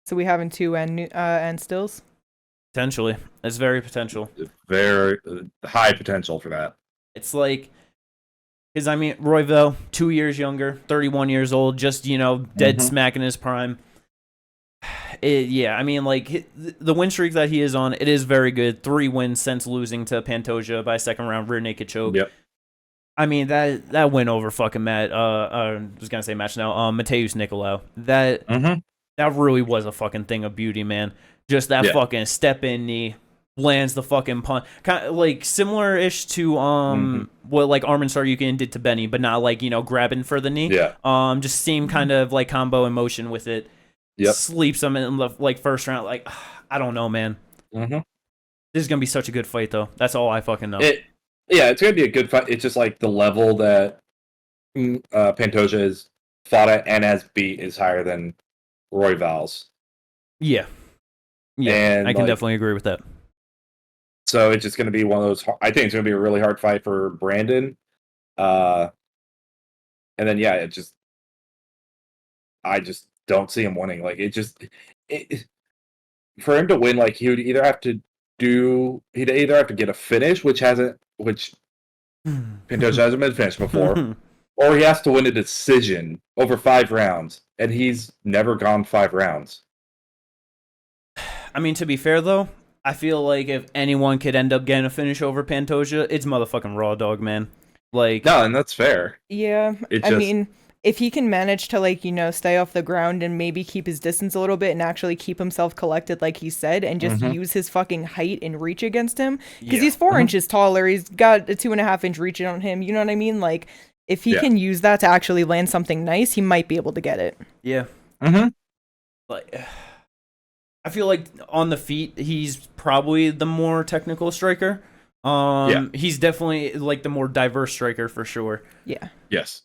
So we having 2 and stills? Potentially. It's very potential. Very high potential for that. It's like, because I mean, Royval, 2 years younger, 31 years old, just, dead smack in his prime. I mean, like, the win streak that he is on, it is very good. 3 wins since losing to Pantoja by second round rear naked choke. Yep. I mean, that win over fucking I was gonna say match now. Mateus Nicolau. That really was a fucking thing of beauty, man. Just that fucking step in knee, lands the fucking punch, kind of like similar-ish to what like Armin Saryukin did to Benny, but not like grabbing for the knee. Yeah. Just same kind of like combo in motion with it. Yep. Sleeps him in the like first round. Like I don't know, man. This is gonna be such a good fight, though. That's all I fucking know. It's gonna be a good fight. It's just like the level that Pantoja has fought at and has beat is higher than Royval's. Yeah, and I can definitely agree with that. So it's just going to be one of those. I think it's going to be a really hard fight for Brandon. And then I just don't see him winning. Like for him to win, like he'd either have to get a finish, which Pantoja hasn't been finished before, or he has to win a decision over 5 rounds, and he's never gone 5 rounds. I mean, to be fair though, I feel like if anyone could end up getting a finish over Pantoja, it's motherfucking Raw Dog, man. Like, no, and that's fair. Yeah, I mean, if he can manage to like stay off the ground and maybe keep his distance a little bit and actually keep himself collected, like he said, and just use his fucking height and reach against him, because he's 4 inches taller, he's got a 2.5 inch reach on him. You know what I mean? Like, if he can use that to actually land something nice, he might be able to get it. Yeah. Like, I feel like on the feet, he's probably the more technical striker. He's definitely like the more diverse striker for sure. Yeah. Yes.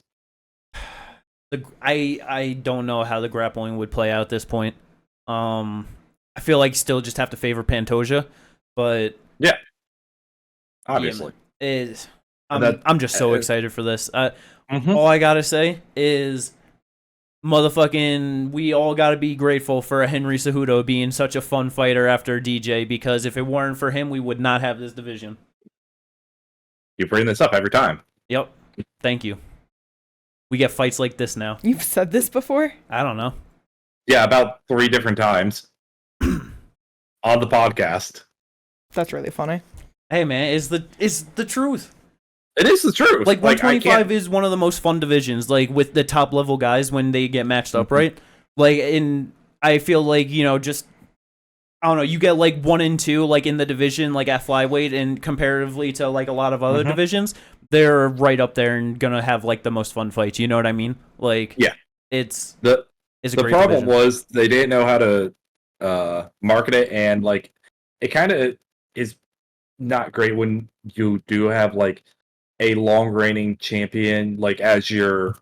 I don't know how the grappling would play out at this point. I feel like still just have to favor Pantoja, but yeah, obviously, I'm just so excited for this. All I gotta say is, motherfucking, we all gotta be grateful for Henry Cejudo being such a fun fighter after DJ, because if it weren't for him, we would not have this division. You bring this up every time. Yep. Thank you. We get fights like this now. You've said this before? I don't know. Yeah, about 3 different times on the podcast. That's really funny. Hey man, it's the truth. It is the truth. Like 125 is one of the most fun divisions, like with the top level guys when they get matched up, right? Like I feel like, just I don't know, you get like 1 and 2 like in the division, like at flyweight, and comparatively to like a lot of other divisions, they're right up there and gonna have like the most fun fights. You know what I mean? Like, yeah, it's a great problem division. was they didn't know how to market it, and like it kind of is not great when you do have like a long reigning champion like as your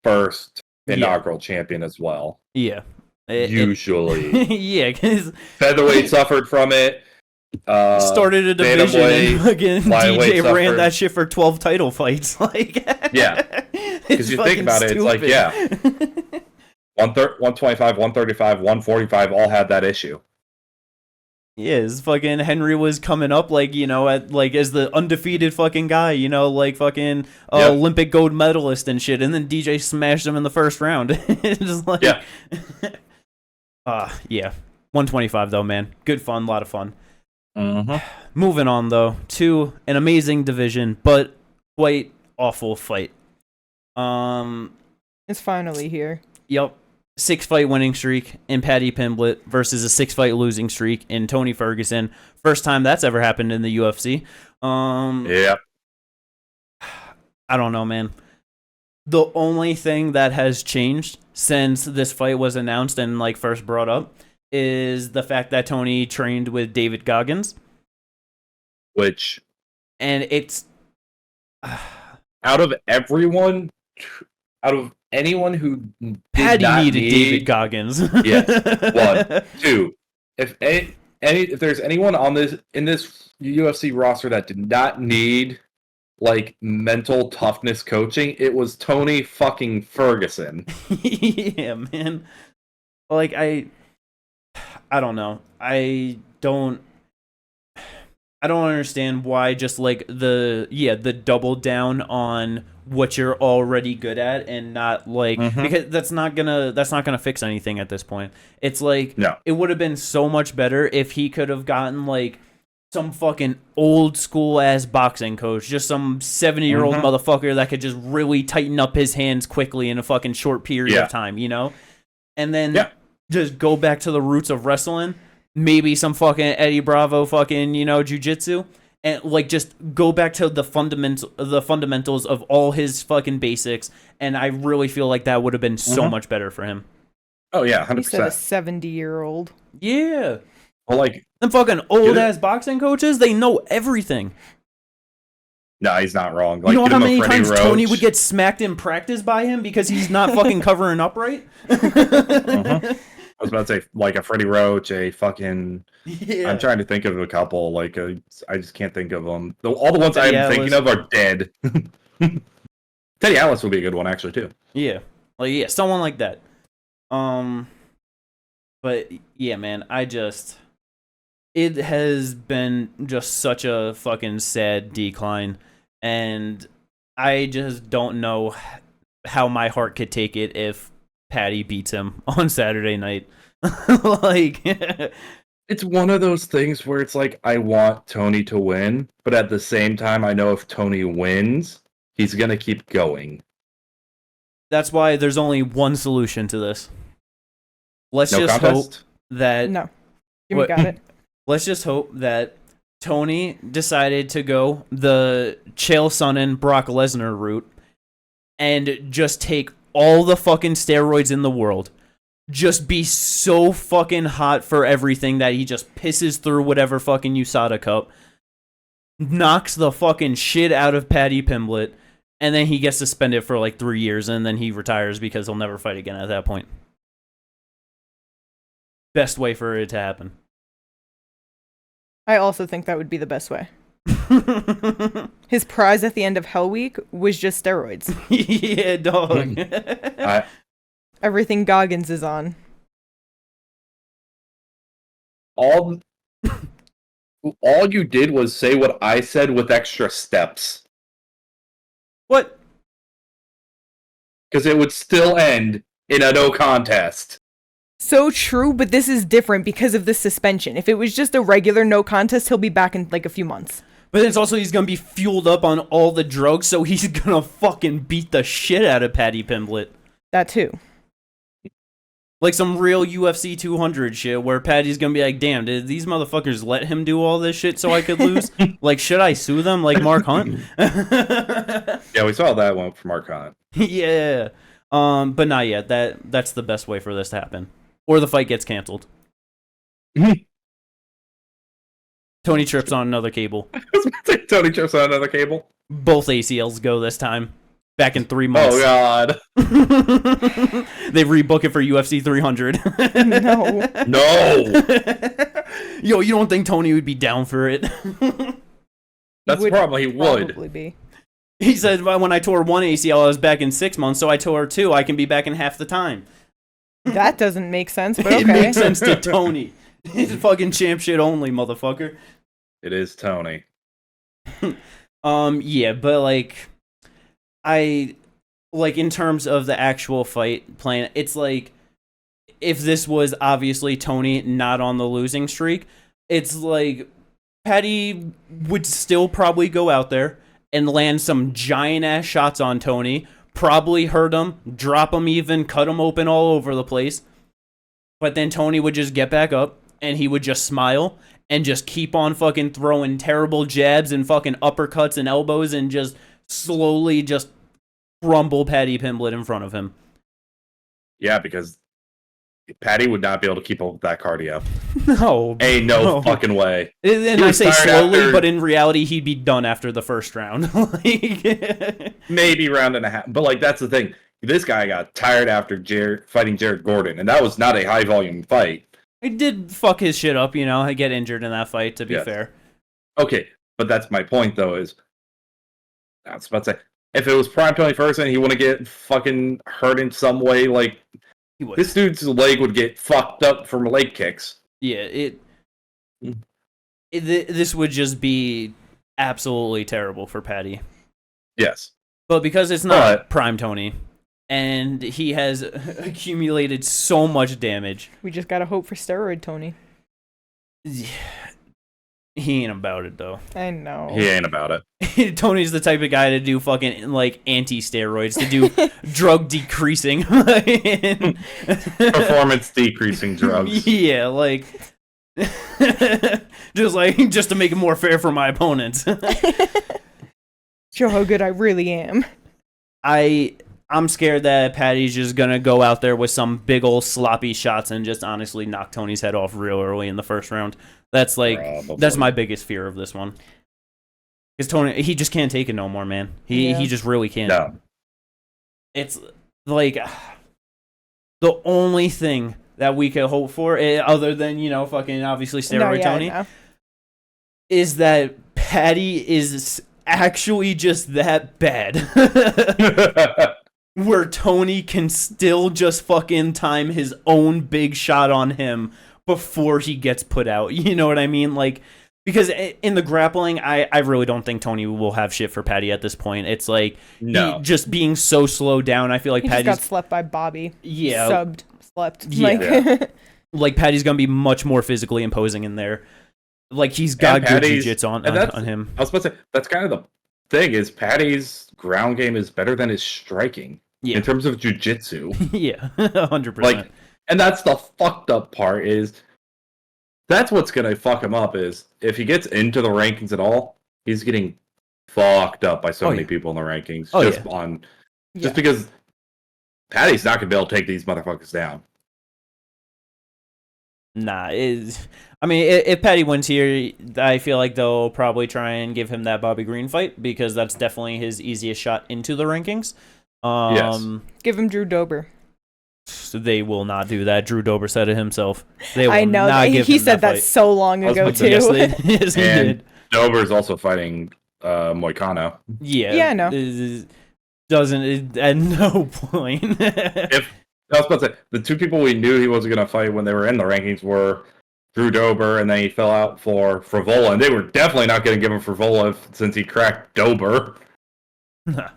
first inaugural champion as well. Yeah. Usually. Yeah, because featherweight suffered from it. Started a division and again DJ ran that shit for 12 title fights. Like, yeah, because you think about it, it's like, yeah, 125, 135, 145 all had that issue. Yeah, fucking Henry was coming up like, at like as the undefeated fucking guy, like fucking Olympic gold medalist and shit, and then DJ smashed him in the first round. Just like, yeah. 125 though, man, good fun, a lot of fun. Moving on though to an amazing division, but quite awful fight. It's finally here. Yep. 6-fight winning streak in Paddy Pimblett versus a 6-fight losing streak in Tony Ferguson. First time that's ever happened in the UFC. Yeah. I don't know, man. The only thing that has changed since this fight was announced and like first brought up is the fact that Tony trained with David Goggins. And it's out of anyone who Paddy needed David Goggins. Yes. 1, 2. if there's anyone on this UFC roster that did not need like mental toughness coaching, it was Tony fucking Ferguson. Yeah, man. Like I don't know. I don't understand why just like the double down on what you're already good at and not like because that's not gonna fix anything at this point. It's like it would have been so much better if he could have gotten like some fucking old school ass boxing coach, just some 70-year-old motherfucker that could just really tighten up his hands quickly in a fucking short period of time, you know? And then just go back to the roots of wrestling, maybe some fucking Eddie Bravo fucking, you know, jiu-jitsu, and like just go back to the fundamentals of all his fucking basics, and I really feel like that would have been so much better for him. Oh yeah, 100%. You said a 70-year-old. Yeah. Well, like them fucking old ass boxing coaches, they know everything. No, he's not wrong. Like, you know how many times Roach. Tony would get smacked in practice by him because he's not fucking covering up right? I was about to say, like a Freddie Roach, a fucking... Yeah. I'm trying to think of a couple. Like, I just can't think of them. All the ones I'm thinking of are dead. Teddy Atlas would be a good one, actually, too. Yeah. Like, yeah, someone like that. But, yeah, man, it has been just such a fucking sad decline, and I just don't know how my heart could take it if Patty beats him on Saturday night. Like, it's one of those things where it's like, I want Tony to win, but at the same time, I know if Tony wins, he's gonna keep going. That's why there's only one solution to this. Let's just hope that... No. You got it. Let's just hope that Tony decided to go the Chael Sonnen Brock Lesnar route and just take all the fucking steroids in the world. Just be so fucking hot for everything that he just pisses through whatever fucking USADA cup, knocks the fucking shit out of Paddy Pimblett, and then he gets suspended for like 3 years, and then he retires because he'll never fight again at that point. Best way for it to happen. I also think that would be the best way. His prize at the end of Hell Week was just steroids. Yeah, dog. Everything Goggins is on. All you did was say what I said with extra steps. What? Because it would still end in a no contest. So true, but this is different because of the suspension. If it was just a regular no contest, he'll be back in like a few months. But it's also he's gonna be fueled up on all the drugs, so he's gonna fucking beat the shit out of Paddy Pimblett. That too. Like some real UFC 200 shit, where Paddy's gonna be like, damn, did these motherfuckers let him do all this shit so I could lose? Like, should I sue them like Mark Hunt? Yeah, we saw that one for Mark Hunt. Yeah. But not yet. That's the best way for this to happen. Or the fight gets canceled. Tony trips on another cable. Tony trips on another cable? Both ACLs go this time. Back in 3 months. Oh, God. They rebook it for UFC 300. No. Yo, you don't think Tony would be down for it? That's probably he would. Probably be. He said, well, when I tore one ACL, I was back in 6 months, so I tore two. I can be back in half the time. That doesn't make sense, but okay. It makes sense to Tony. He's fucking champ shit only, motherfucker. It is Tony. Yeah, but like, in terms of the actual fight plan, it's like, if this was obviously Tony not on the losing streak, it's like, Paddy would still probably go out there and land some giant ass shots on Tony, probably hurt him, drop him even, cut him open all over the place. But then Tony would just get back up and he would just smile and just keep on fucking throwing terrible jabs and fucking uppercuts and elbows and just slowly just crumble Paddy Pimblett in front of him. Yeah, because Paddy would not be able to keep up with that cardio. No. Ain't no fucking way. And I say slowly, but in reality, he'd be done after the first round. Like, maybe round and a half. But, like, that's the thing. This guy got tired after fighting Jared Gordon, and that was not a high-volume fight. He did fuck his shit up, I get injured in that fight, to be fair. Okay, but that's my point, though, is... I was about to say, if it was Prime Tony Ferguson, he wouldn't get fucking hurt in some way, like... This dude's leg would get fucked up from leg kicks. Yeah, this would just be absolutely terrible for Paddy. Yes. But because it's not Prime Tony, and he has accumulated so much damage... We just gotta hope for steroid Tony. He ain't about it, though. I know. He ain't about it. Tony's the type of guy to do fucking, like, anti-steroids, to do drug decreasing. Performance decreasing drugs. Yeah, like... just to make it more fair for my opponents. Show how good I really am. I'm scared that Paddy's just gonna go out there with some big old sloppy shots and just honestly knock Tony's head off real early in the first round. That's that's my biggest fear of this one. Because Tony, he just can't take it no more, man. He just really can't. No. It's like the only thing that we could hope for, other than fucking obviously steroid Tony, is that Paddy is actually just that bad. Where Tony can still just fucking time his own big shot on him before he gets put out. You know what I mean? Like, because in the grappling, I really don't think Tony will have shit for Paddy at this point. It's like, just being so slowed down. I feel like Paddy got slept by Bobby. Yeah. Slept. Yeah. Like, Paddy's going to be much more physically imposing in there. Like, he's got good jiu-jitsu on him. I was about to say, that's kind of the thing, is Paddy's ground game is better than his striking. Yeah. In terms of jiu-jitsu. Yeah, 100%. Like, and that's the fucked up part, is that's what's going to fuck him up, is if he gets into the rankings at all, he's getting fucked up by so many people in the rankings. Just because Paddy's not going to be able to take these motherfuckers down. Nah, if Paddy wins here, I feel like they'll probably try and give him that Bobby Green fight, because that's definitely his easiest shot into the rankings. Yes. Give him Drew Dober. They will not do that. Drew Dober said it himself. They will I know. Not give he him said that so long ago, too. Yes, he did. Dober's also fighting Moicano. Yeah. Yeah, I know. At no point. I was about to say, the two people we knew he wasn't going to fight when they were in the rankings were Drew Dober, and then he fell out for Frivola, and they were definitely not going to give him Frivola since he cracked Dober. But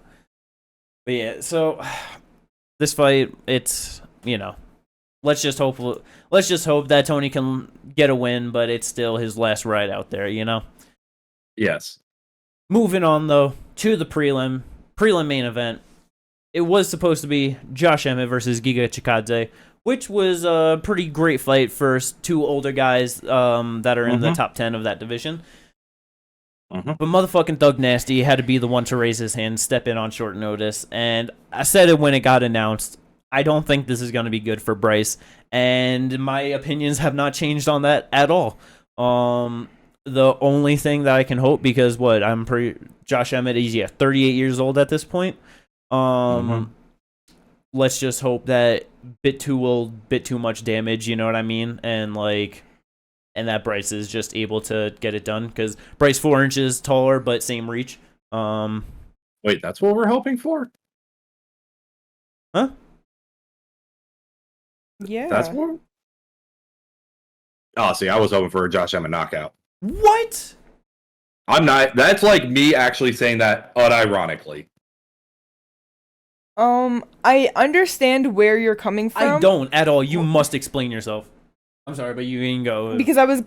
yeah, so this fight, it's, let's just hope that Tony can get a win, but it's still his last ride out there, Yes. Moving on, though, to the prelim main event. It was supposed to be Josh Emmett versus Giga Chikadze, which was a pretty great fight for two older guys that are in the top 10 of that division. But motherfucking Thug Nasty had to be the one to raise his hand, step in on short notice, and I said it when it got announced. I don't think this is going to be good for Bryce, and my opinions have not changed on that at all. The only thing that I can hope, because Josh Emmett is 38 years old at this point. Let's just hope that bit too much damage, you know what I mean? And that Bryce is just able to get it done, because Bryce 4 inches taller, but same reach. Wait, that's what we're hoping for? Huh? Yeah. That's what? Oh, see, I was hoping for a Josh Emmett knockout. What? I'm not. That's like me actually saying that unironically. I understand where you're coming from. I don't at all. You must explain yourself. I'm sorry, but you can go. Because I was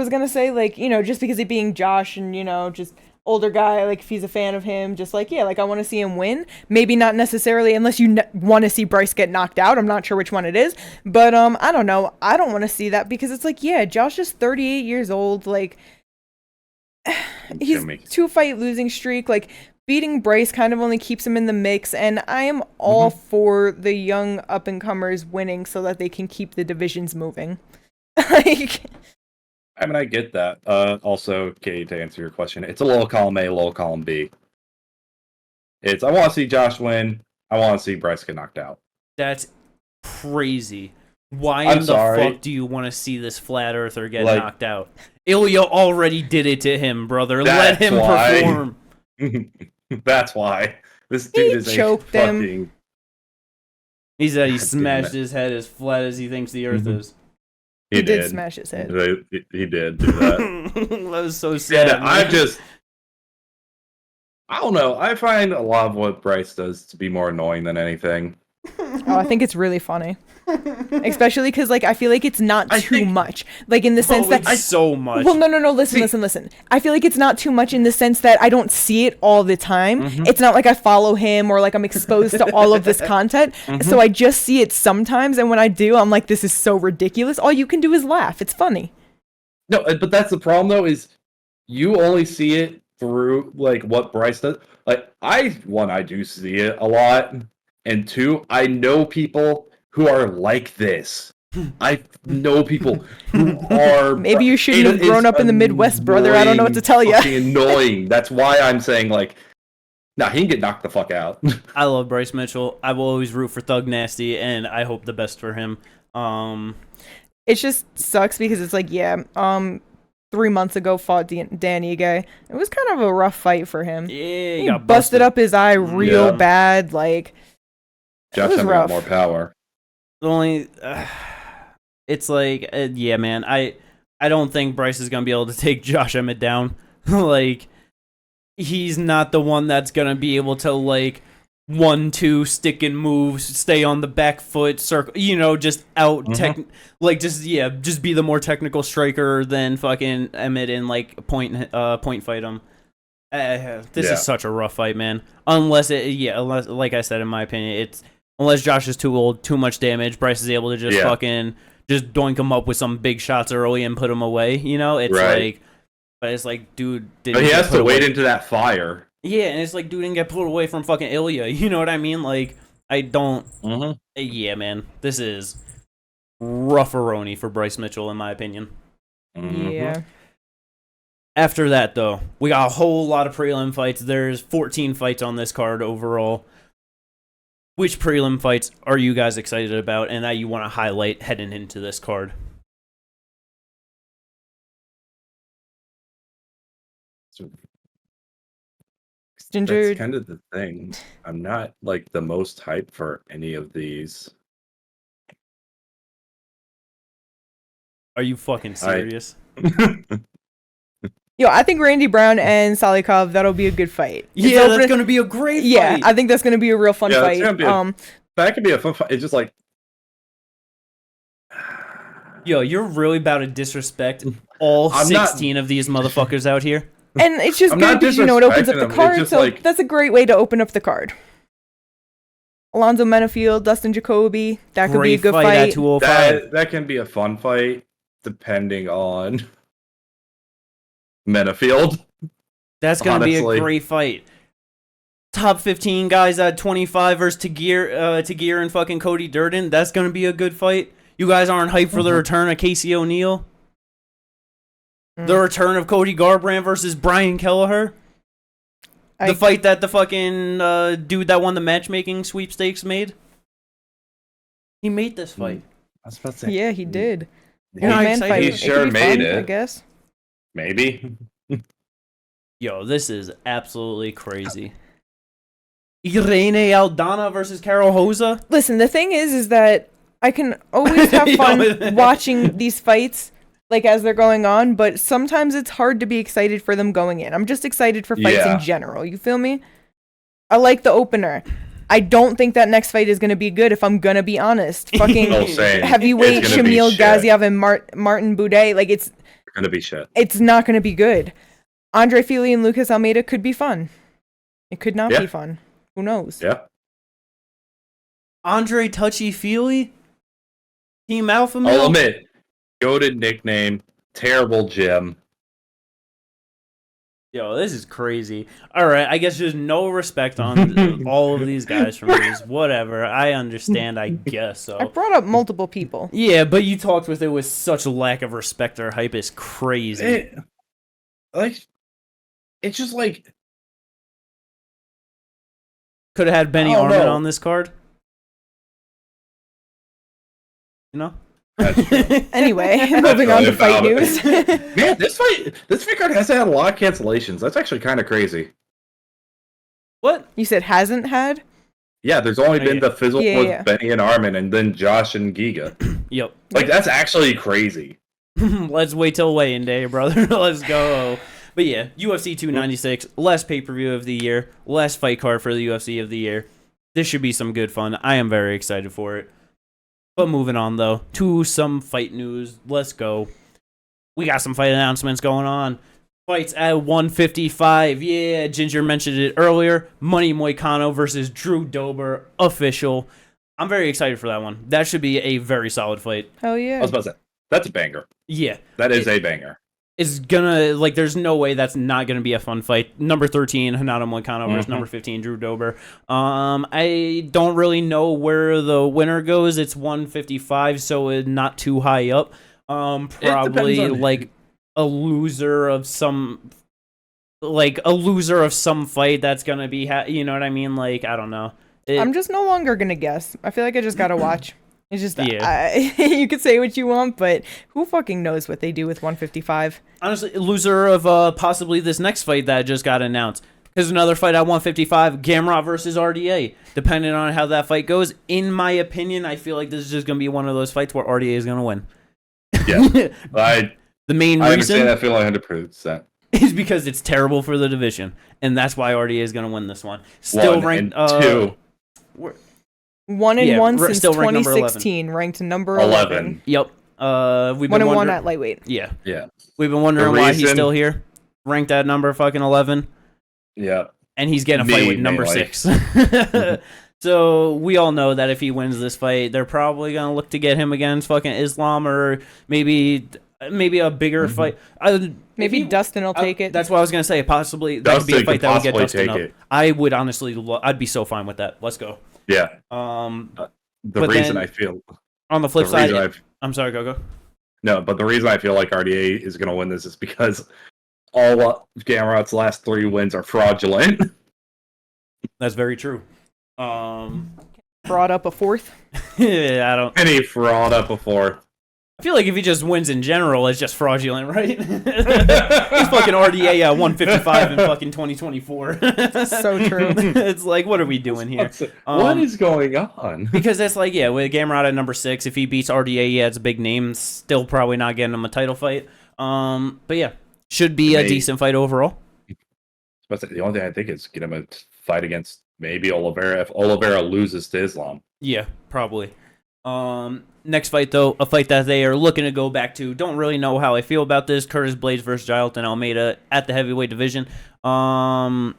gonna say, just because it being Josh and, just older guy, if he's a fan of him, just I want to see him win. Maybe not necessarily, unless you want to see Bryce get knocked out. I'm not sure which one it is. But, I don't know. I don't want to see that, because it's Josh is 38 years old. He's 2-fight losing streak. Beating Bryce kind of only keeps him in the mix, and I am all for the young up-and-comers winning so that they can keep the divisions moving. I get that. Also, Katie, to answer your question, it's a low column A, low column B. I want to see Josh win. I want to see Bryce get knocked out. That's crazy Why I'm in the sorry. fuck do you want to see this flat earther get Like- knocked out? Ilya already did it to him, brother. Let That's him why. perform. That's why. This dude is choked a him. fucking... He said he God damn smashed it. his head as flat as he thinks the earth is. He did smash his head. He did do that. That was so sad. Yeah, I man. just... I don't know. I find a lot of what Bryce does to be more annoying than anything. Oh, I think it's really funny. Especially because, like, I feel like it's not too much. Like, in the sense that... It's so much. Well, no, listen. I feel like it's not too much in the sense that I don't see it all the time. It's not like I follow him or, like, I'm exposed to all of this content. So I just see it sometimes, and when I do, I'm like, this is so ridiculous. All you can do is laugh. It's funny. No, but that's the problem, though, is you only see it through, like, what Bryce does. Like, I do see it a lot, and two, I know people who are like this. I know people who are... Maybe you shouldn't have grown up in the Midwest, brother. I don't know what to tell you. Fucking annoying. That's why I'm saying, like, nah, he can get knocked the fuck out. I love Bryce Mitchell. I will always root for Thug Nasty, and I hope the best for him. It just sucks because it's like, 3 months ago fought Danny Ige. It was kind of a rough fight for him. Yeah, He got busted up his eye real bad. Like, Josh it was rough. got more power. The only, it's like, yeah, man. I don't think Bryce is gonna be able to take Josh Emmett down. Like, he's not the one that's gonna be able to, like, 1-2 stick and moves, stay on the back foot, circle, just just be the more technical striker than fucking Emmett and, like, point fight him. This is such a rough fight, man. Unless, like I said, in my opinion, unless Josh is too old, too much damage, Bryce is able to just fucking just doink him up with some big shots early and put him away. It's like, but it's like, dude, but he has to wade into that fire. Yeah, and it's like, dude didn't get pulled away from fucking Ilya. You know what I mean? Like, I don't. Yeah, man, this is rough-a-roni for Bryce Mitchell, in my opinion. Yeah. After that, though, we got a whole lot of prelim fights. There's 14 fights on this card overall. Which prelim fights are you guys excited about and that you want to highlight heading into this card? Ginger. That's kind of the thing. I'm not, like, the most hyped for any of these. Are you fucking serious? Yo, I think Randy Brown and Salikov, that'll be a good fight. Yeah, that's going to be a great fight. Yeah, I think that's going to be a real fun fight. That could be a fun fight. It's just like... Yo, you're really about to disrespect all 16 of these motherfuckers out here? And it's just good because, it opens up the card, so like, that's a great way to open up the card. Alonzo Menafield, Dustin Jacoby, that could be a good fight. At 205. That can be a fun fight, depending on Menafield. That's going to be a great fight. Top 15 guys at 25 versus Tagir and fucking Cody Durden. That's going to be a good fight. You guys aren't hyped for the return of Casey O'Neill? The return of Cody Garbrandt versus Brian Kelleher? The fight that the fucking dude that won the matchmaking sweepstakes made? He made this fight. I was about to say. Yeah, he did. He sure made it. I guess. Maybe. Yo, this is absolutely crazy. Irene Aldana versus Carol Hoza? Listen, the thing is that I can always have fun watching these fights, like, as they're going on, but sometimes it's hard to be excited for them going in. I'm just excited for fights in general. You feel me? I like the opener. I don't think that next fight is going to be good, if I'm going to be honest. Fucking heavyweight Shamil Gaziev and Martin Boudet, like, it's going to be shit. It's not going to be good. Andre Fili and Lucas Almeida could be fun. It could not be fun. Who knows? Yeah. Andre Touchy Fili? Team Alpha Male? I'll admit, goated nickname, terrible gym. Yo, this is crazy. Alright, I guess there's no respect on all of these guys from these. Whatever. I understand, I guess so. I brought up multiple people. Yeah, but you talked with it with such a lack of respect or hype is crazy. It's just like... Could have had Benny Arman on this card. You know. That's true. Anyway, moving on to fight news. Man, this fight card has had a lot of cancellations. That's actually kind of crazy. What? You said hasn't had? Yeah, there's only been the fizzle with Benny and Armin, and then Josh and Giga. Yep. Like, that's actually crazy. Let's wait till weigh-in day, brother. Let's go. But yeah, UFC 296, last pay-per-view of the year, last fight card for the UFC of the year. This should be some good fun. I am very excited for it. But moving on, though, to some fight news. Let's go. We got some fight announcements going on. Fights at 155. Yeah, Ginger mentioned it earlier. Money Moicano versus Drew Dober, official. I'm very excited for that one. That should be a very solid fight. Hell yeah. I was about to say, that's a banger. Yeah. That is a banger. It's gonna, like, there's no way that's not gonna be a fun fight. Number 13, Hanato Moicano versus number 15, Drew Dober. I don't really know where the winner goes. It's 155, so it's not too high up. Probably, like, a loser of some fight that's gonna be, you know what I mean? Like, I don't know. I'm just no longer gonna guess. I feel like I just gotta watch. It's just you could say what you want, but who fucking knows what they do with 155? Honestly, loser of possibly this next fight that just got announced. Because another fight at 155, Gamrot versus RDA. Depending on how that fight goes, in my opinion, I feel like this is just gonna be one of those fights where RDA is gonna win. Yeah, the main I reason understand that feeling 100%. is because it's terrible for the division, and that's why RDA is gonna win this one. Still ranked 2. 1-1 since 2016, ranked number 11. Yep. We've been 1-1 at lightweight. Yeah. Yeah. We've been wondering why he's still here, ranked at number fucking 11. Yeah. And he's getting a fight with number 6. So we all know that if he wins this fight, they're probably gonna look to get him against fucking Islam, or maybe a bigger fight. Maybe Dustin will take it. That's what I was gonna say. Possibly that would be a fight that would get Dustin up. I would honestly, I'd be so fine with that. Let's go. Yeah. The reason I feel on the flip side, I'm sorry, go. No, but the reason I feel like RDA is gonna win this is because all of Gamrot's last 3 wins are fraudulent. That's very true. Brought up a 4th. Yeah, I don't. And he fraud up a 4th. I feel like if he just wins in general, it's just fraudulent, right? He's fucking RDA at 155 in fucking 2024. So true. It's like, what are we doing here? What is going on? Because that's like, yeah, with Gamrot at number 6, if he beats RDA, yeah, it's a big name. Still probably not getting him a title fight. But yeah, should be a decent fight overall. The only thing I think is get him a fight against maybe Oliveira if Oliveira loses to Islam. Yeah, probably. Next fight, though, a fight that they are looking to go back to. Don't really know how I feel about this. Curtis Blades versus Jailton Almeida at the heavyweight division. The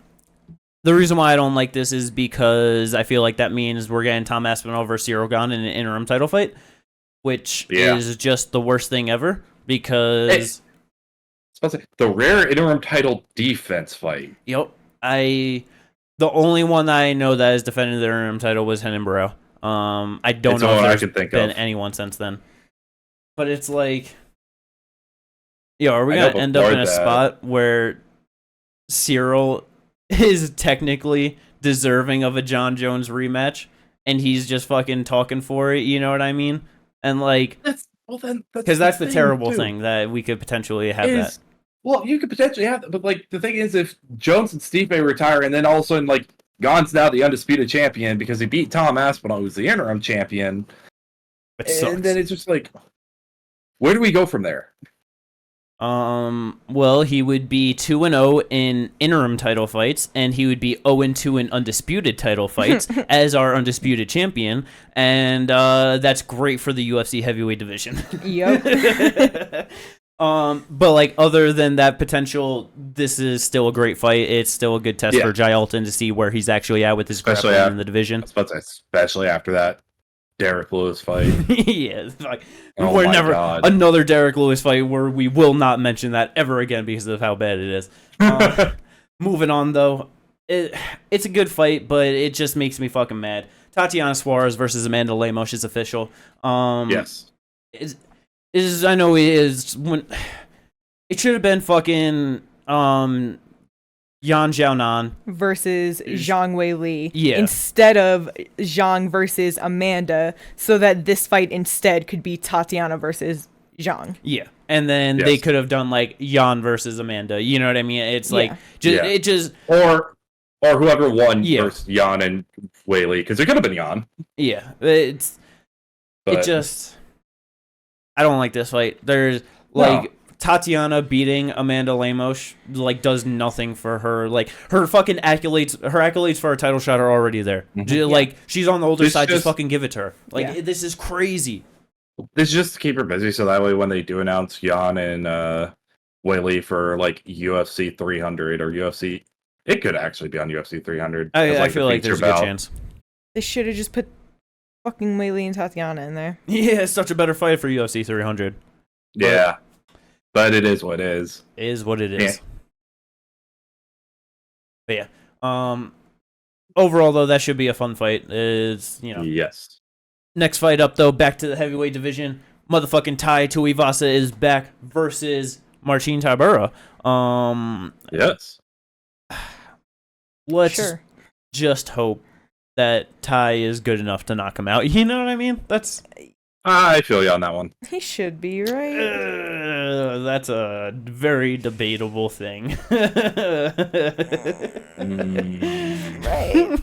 reason why I don't like this is because I feel like that means we're getting Tom Aspinall versus Cyril Gane in an interim title fight, which is just the worst thing ever because... The rare interim title defense fight. Yep. The only one that I know that is defending the interim title was Renan Barão. I don't know if there's been anyone since then. But it's like, are we going to end up in a spot where Cyril is technically deserving of a John Jones rematch and he's just fucking talking for it, you know what I mean? And like, because that's the terrible thing that we could potentially have that. Well, you could potentially have that, but like the thing is, if Jones and Stipe retire and then all of a sudden like Gane's now the undisputed champion because he beat Tom Aspinall, who's the interim champion. And then it's just like, where do we go from there? Well, he would be 2-0 in interim title fights, and he would be 0-2 in undisputed title fights as our undisputed champion, and that's great for the UFC heavyweight division. Yep. But like other than that potential, this is still a great fight. It's still a good test for Jailton to see where he's actually at with his grappling in the division. Especially after that Derek Lewis fight. Yeah, like another Derek Lewis fight where we will not mention that ever again because of how bad it is. Moving on though, it's a good fight, but it just makes me fucking mad. Tatiana Suarez versus Amanda Lemos is official. Yes. I know it is when it should have been fucking Yan Xiaonan versus Zhang Weili Yeah. instead of Zhang versus Amanda, so that this fight instead could be Tatiana versus Zhang. Yeah. And then they could have done like Yan versus Amanda. You know what I mean? It's like it just or whoever won versus Yan and Weili, because it could have been Yan. Yeah. It just I don't like this fight. There's like Tatiana beating Amanda Lemos like does nothing for her. Like her fucking accolades for a title shot are already there. Like she's on the older side, just fucking give it to her. Like this is crazy. This is just to keep her busy, so that way when they do announce Yan and Weili for like UFC 300 or UFC, it could actually be on UFC 300. I feel like there's a good chance. They should have just put fucking Weili and Tatiana in there. Yeah, it's such a better fight for UFC 300. Yeah. But it is what it is. It is what it is. But yeah. Overall, though, that should be a fun fight. It's, Yes. Next fight up, though, back to the heavyweight division. Motherfucking Tai Tuivasa is back versus Marcin Tybura. Yes. Let's just hope that Tai is good enough to knock him out. You know what I mean? I feel you on that one. He should be, right? That's a very debatable thing. Right.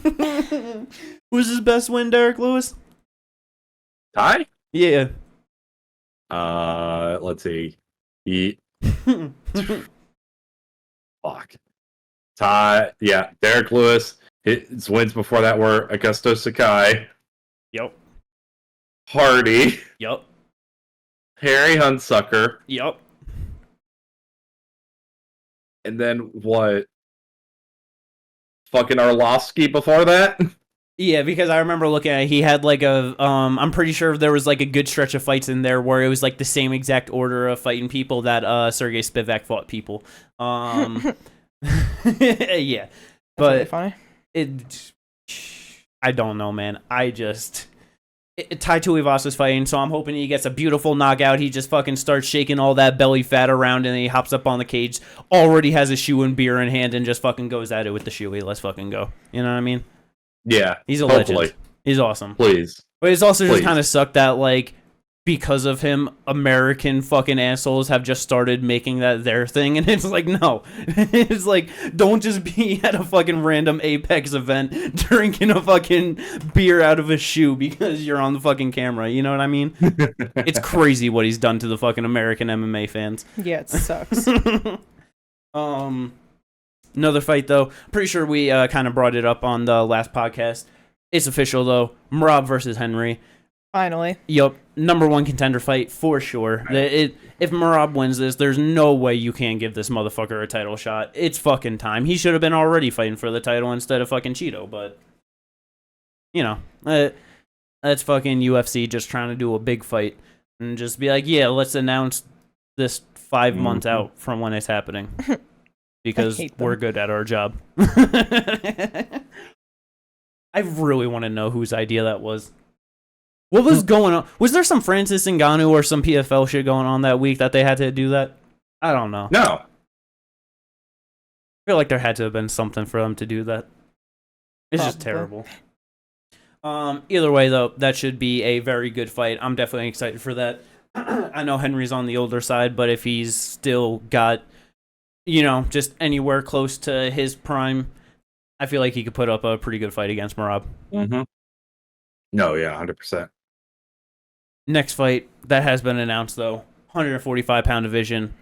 Who's his best win, Derek Lewis? Tai? Yeah. Let's see. Fuck. Tai. Yeah. Derek Lewis. His wins before that were Augusto Sakai. Yep. Hardy. Yep. Harry Hunsucker. Yep. And then what? Fucking Arlovsky before that? Yeah, because I remember looking at it, he had like I'm pretty sure there was like a good stretch of fights in there where it was like the same exact order of fighting people that Sergey Spivak fought people. Yeah. But really funny. I don't know, man. Tai Tuivasa's fighting, so I'm hoping he gets a beautiful knockout. He just fucking starts shaking all that belly fat around, and he hops up on the cage, already has a shoe and beer in hand, and just fucking goes at it with the shoey. Let's fucking go. You know what I mean? Yeah. He's a legend. He's awesome. Please. But it's also just kind of sucked that, like, because of him, American fucking assholes have just started making that their thing, and it's like, no. It's like, don't just be at a fucking random Apex event drinking a fucking beer out of a shoe because you're on the fucking camera, you know what I mean? It's crazy what he's done to the fucking American MMA fans. Yeah, it sucks. Another fight, though. Pretty sure we kind of brought it up on the last podcast. It's official, though. Merab versus Henry. Finally. Yup. Number one contender fight for sure. If Merab wins this, there's no way you can't give this motherfucker a title shot. It's fucking time. He should have been already fighting for the title instead of fucking Cheeto, but that's fucking UFC just trying to do a big fight and just be like, yeah, let's announce this 5 months out from when it's happening because we're good at our job. I really want to know whose idea that was. What was going on? Was there some Francis Ngannou or some PFL shit going on that week that they had to do that? I don't know. No. I feel like there had to have been something for them to do that. It's just terrible. Either way, though, that should be a very good fight. I'm definitely excited for that. I know Henry's on the older side, but if he's still got, just anywhere close to his prime, I feel like he could put up a pretty good fight against Merab. Mm-hmm. No, yeah, 100%. Next fight that has been announced, though, 145-pound division,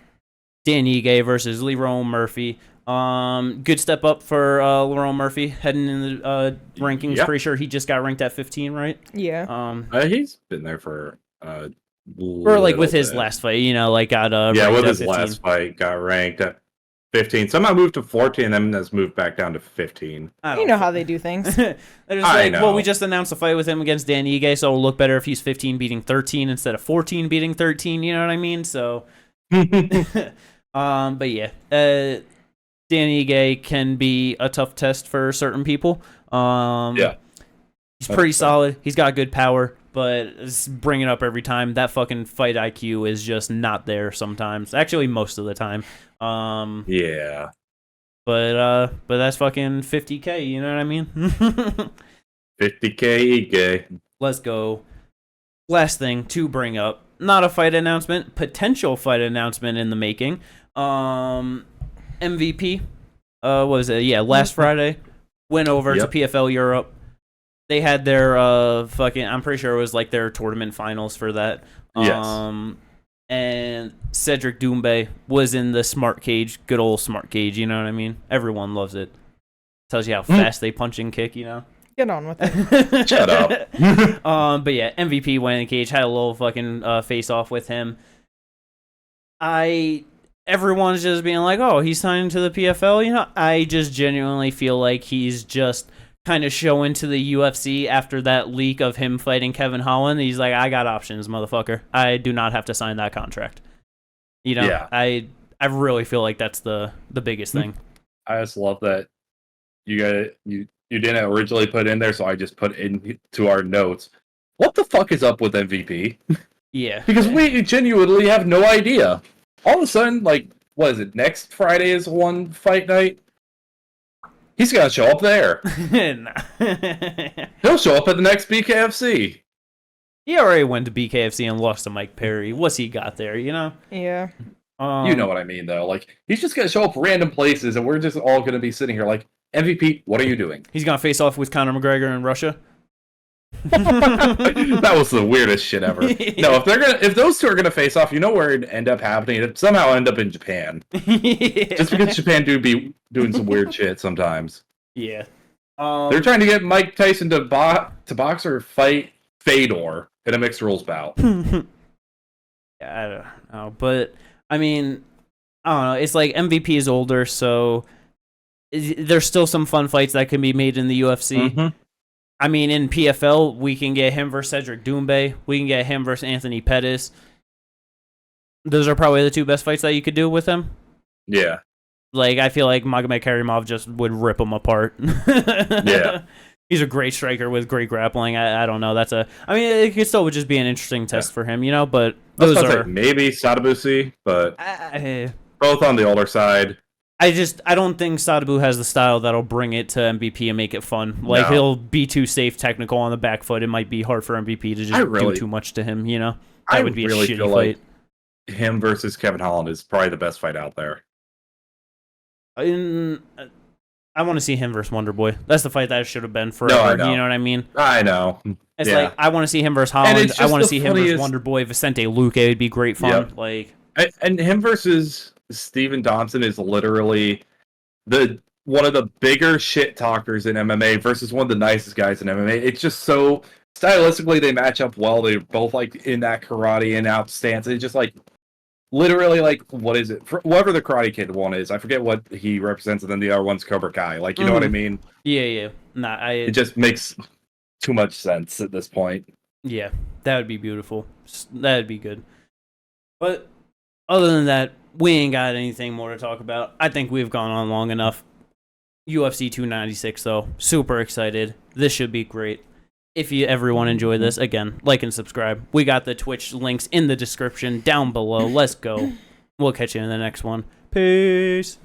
Dan Ige versus Lerone Murphy. Good step up for Lerone Murphy heading in the rankings. Yeah. Pretty sure he just got ranked at 15, right? Yeah. He's been there for or like with his last fight, got with his 15. last fight got ranked at 15. Somehow moved to 14 and then has moved back down to 15. You know how they do things. They're just like, well, we just announced a fight with him against Dan Ige, so it'll look better if he's 15 beating 13 instead of 14 beating 13, you know what I mean? So but yeah, Dan Ige can be a tough test for certain people. Yeah. He's pretty solid. He's got good power, but it's bringing up every time. That fucking fight IQ is just not there sometimes. Actually, most of the time. Yeah. But that's fucking 50K. You know what I mean? 50K gay. Let's go. Last thing to bring up, not a fight announcement, potential fight announcement in the making. MVP, what was it? Yeah, last Friday, went over to PFL Europe. They had their I'm pretty sure it was like their tournament finals for that. Yes. And Cedric Doumbé was in the smart cage, good old smart cage, you know what I mean? Everyone loves it. Tells you how fast they punch and kick, you know? Get on with it. Shut up. But yeah, MVP went in the cage, had a little fucking face off with him. Everyone's just being like, oh, he's signing to the PFL, you know? I just genuinely feel like he's just kind of showing to the UFC after that leak of him fighting Kevin Holland. He's like, I got options, motherfucker. I do not have to sign that contract. You know, yeah. I really feel like that's the biggest thing. I just love that you didn't originally put in there, so I just put into our notes. What the fuck is up with MVP? Yeah. Because we genuinely have no idea. All of a sudden, like, what is it? Next Friday is one fight night? He's gonna show up there. He'll show up at the next BKFC. He already went to BKFC and lost to Mike Perry. What's he got there, you know? Yeah. You know what I mean, though. Like, he's just gonna show up random places, and we're just all gonna be sitting here like, MVP, what are you doing? He's gonna face off with Conor McGregor in Russia. That was the weirdest shit ever. No, if those two are gonna face off, you know where it'd end up happening? It'd somehow end up in Japan. Yeah. Just because Japan do be doing some weird shit sometimes. Yeah. They're trying to get Mike Tyson to box or fight Fedor in a mixed rules bout. Yeah, I don't know, but I mean, I don't know. It's like MVP is older, so there's still some fun fights that can be made in the UFC. Mm-hmm. I mean, in PFL, we can get him versus Cedric Doumbé. We can get him versus Anthony Pettis. Those are probably the two best fights that you could do with him. Yeah. Like, I feel like Magomed Karimov just would rip him apart. Yeah. He's a great striker with great grappling. I don't know. I mean, it could still would just be an interesting test for him, you know, but those are... maybe Sadabusi, but both on the older side. I don't think Sadabu has the style that'll bring it to MVP and make it fun. Like, he'll be too safe technical on the back foot. It might be hard for MVP to just do too much to him, you know? That would be a shitty feel fight. Like him versus Kevin Holland is probably the best fight out there. I want to see him versus Wonderboy. That's the fight that it should have been forever. No, you know what I mean? I know. It's like, I want to see him versus Holland. I want to see him versus Wonderboy. Vicente Luque would be great fun. Yep. Like, and him versus Steven Thompson is literally one of the bigger shit talkers in MMA versus one of the nicest guys in MMA. It's just so stylistically they match up well. They're both like in that karate and out stance. It's just like literally like, what is it? Whatever the Karate Kid one is, I forget what he represents, and then the other one's Cobra Kai. Like, you know what I mean? Yeah. It just makes too much sense at this point. Yeah, that would be beautiful. That would be good. But other than that, we ain't got anything more to talk about. I think we've gone on long enough. UFC 296, though. Super excited. This should be great. If you everyone enjoy this, again, like and subscribe. We got the Twitch links in the description down below. Let's go. We'll catch you in the next one. Peace.